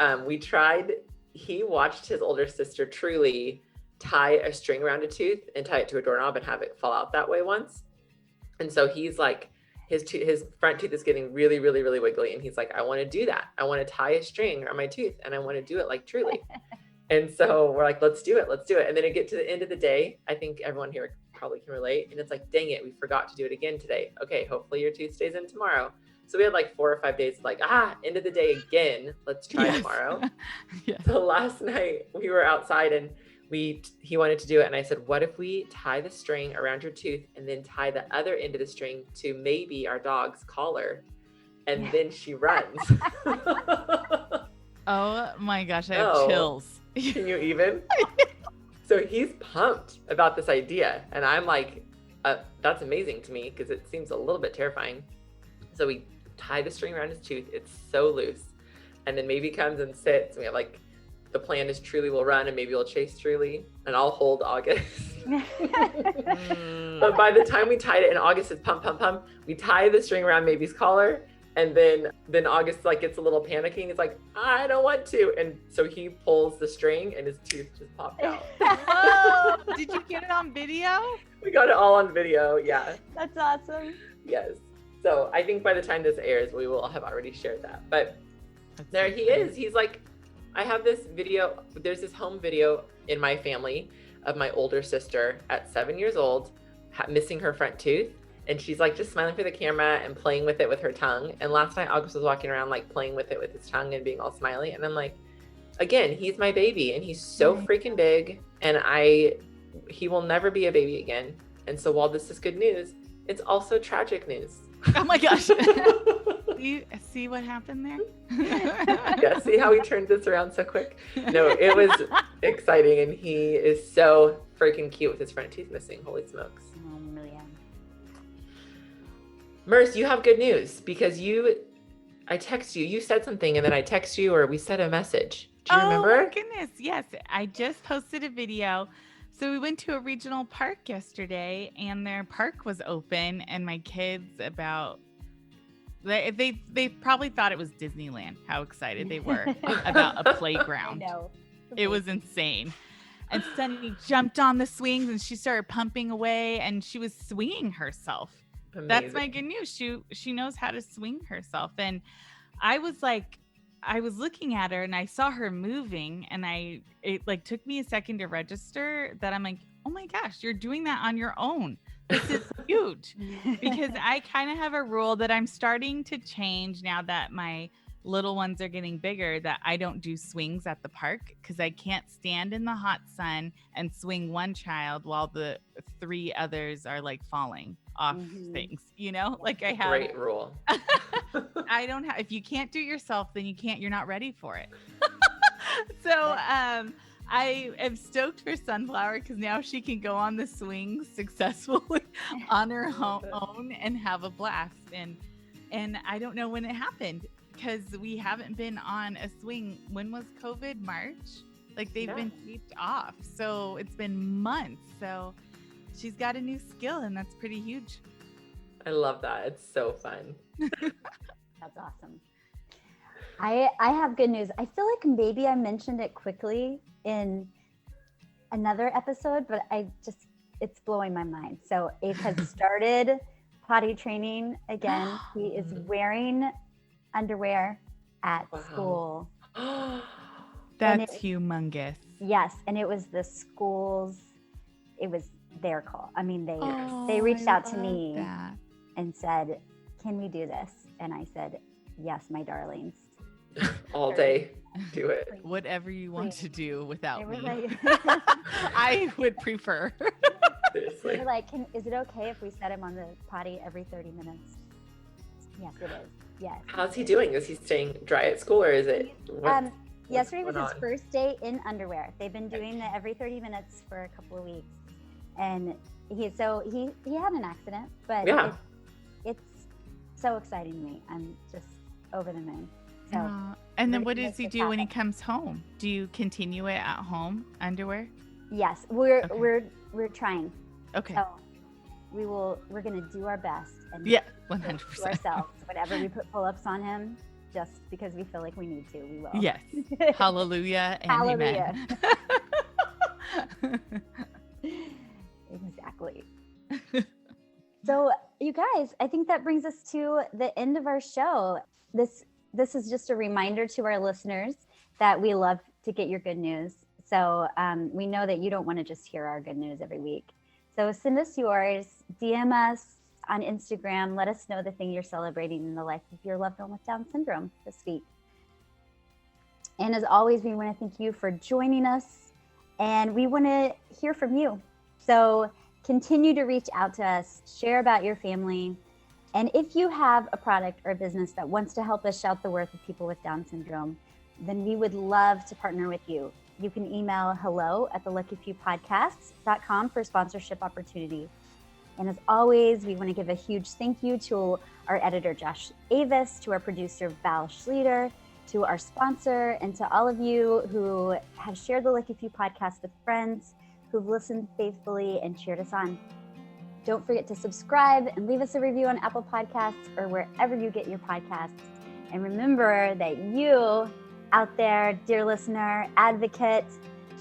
he watched his older sister Truly tie a string around a tooth and tie it to a doorknob and have it fall out that way once. And so he's like, his front tooth is getting really, really, really wiggly. And he's like, I want to do that. I want to tie a string around my tooth and I want to do it like Truly. And so we're like, let's do it. And then it get to the end of the day. I think everyone here probably can relate. And it's like, dang it, we forgot to do it again today. Okay, hopefully your tooth stays in tomorrow. So we had like 4 or 5 days of like, end of the day again. Let's try tomorrow. Yes. So last night we were outside and he wanted to do it. And I said, what if we tie the string around your tooth and then tie the other end of the string to maybe our dog's collar? And then she runs. Oh my gosh, I have chills. Can you even? So he's pumped about this idea. And I'm like, that's amazing to me because it seems a little bit terrifying. So we tie the string around his tooth. It's so loose. And then maybe comes and sits. We have like, the plan is Truly will run and maybe we'll chase Truly and I'll hold August. But by the time we tied it and August is pump, we tie the string around Maybe's collar. And then August like gets a little panicky. He's like, I don't want to. And so he pulls the string and his tooth just popped out. Oh, did you get it on video? We got it all on video. Yeah. That's awesome. Yes. So I think by the time this airs, we will have already shared that. But there he is. He's like, I have this video. There's this home video in my family of my older sister at 7 years old, missing her front tooth. And she's like just smiling for the camera and playing with it with her tongue. And last night August was walking around like playing with it with his tongue and being all smiley. And I'm like, again, he's my baby and he's so freaking big. And he will never be a baby again. And so while this is good news, it's also tragic news. Oh my gosh. You see what happened there? Yeah, see how he turned this around so quick? No, it was exciting. And he is so freaking cute with his front teeth missing. Holy smokes. Oh, man. Merce, you have good news because I text you said something and then I text you or we sent a message. Do you remember? Oh my goodness. Yes. I just posted a video. So we went to a regional park yesterday and their park was open and my kids they probably thought it was Disneyland, how excited they were about a playground. I know. It was insane. And Sunny jumped on the swings and she started pumping away and she was swinging herself. Amazing. That's my good news. She knows how to swing herself. And I was looking at her and I saw her moving and it like took me a second to register that I'm like, oh my gosh, you're doing that on your own. This is huge. Because I kind of have a rule that I'm starting to change now that my little ones are getting bigger, that I don't do swings at the park because I can't stand in the hot sun and swing one child while the 3 others are like falling off things, like I have. Great rule. I don't have, if you can't do it yourself, then you're not ready for it. So I am stoked for Sunflower because now she can go on the swings successfully on her own and have a blast. And I don't know when it happened because we haven't been on a swing. When was COVID? March? Like they've been taped off. So it's been months. So she's got a new skill and that's pretty huge. I love that. It's so fun. That's awesome. I have good news. I feel like maybe I mentioned it quickly in another episode, but it's blowing my mind. So Abe has started potty training again. He is wearing underwear at school. That's humongous. Yes. And it was the school's, it was their call. I mean, they reached out to me and said, can we do this? And I said, yes, my darlings. All day. Do it. Whatever you want to do without me. Like, I would prefer. Seriously. They're like, is it okay if we set him on the potty every 30 minutes? Yes, it is. Yes. How's he doing? Is he staying dry at school or is it? Yesterday was his first day in underwear. They've been doing the every 30 minutes for a couple of weeks. And he had an accident, but it's so exciting to me. I'm just over the moon. So, and then what does he do when he comes home? Do you continue it at home, underwear? Yes, we're trying. Okay. So we're going to do our best and Yeah, to 100%. ourselves. Whenever we put pull-ups on him, just because we feel like we need to, we will. Yes. Hallelujah and Hallelujah. amen. Exactly. So you guys, I think that brings us to the end of our show. This is just a reminder to our listeners that we love to get your good news. So we know that you don't want to just hear our good news every week. So send us yours, DM us on Instagram. Let us know the thing you're celebrating in the life of your loved one with Down syndrome this week. And as always, we want to thank you for joining us, and we want to hear from you. So continue to reach out to us, share about your family. And if you have a product or a business that wants to help us shout the worth of people with Down syndrome, then we would love to partner with you. You can email hello@theluckyfewpodcasts.com for sponsorship opportunity. And as always, we want to give a huge thank you to our editor, Josh Avis, to our producer, Val Schleter, to our sponsor, and to all of you who have shared the Lucky Few podcast with friends, who've listened faithfully and cheered us on. Don't forget to subscribe and leave us a review on Apple Podcasts or wherever you get your podcasts. And remember that you out there, dear listener, advocate,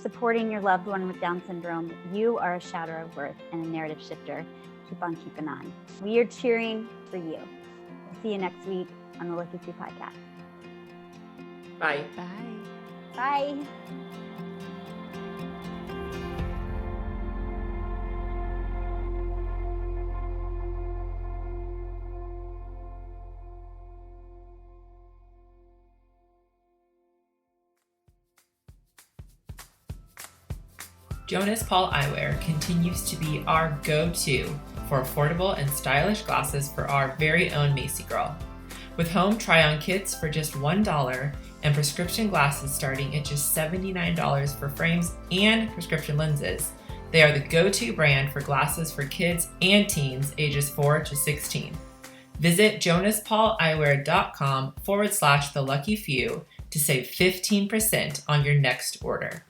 supporting your loved one with Down syndrome, you are a shouter of worth and a narrative shifter. Keep on keeping on. We are cheering for you. We'll see you next week on the Lucky Few podcast. Bye. Bye. Bye. Jonas Paul Eyewear continues to be our go-to for affordable and stylish glasses for our very own Macy Girl. With home try-on kits for just $1 and prescription glasses starting at just $79 for frames and prescription lenses, they are the go-to brand for glasses for kids and teens ages 4 to 16. Visit jonaspauleyewear.com/theluckyfew to save 15% on your next order.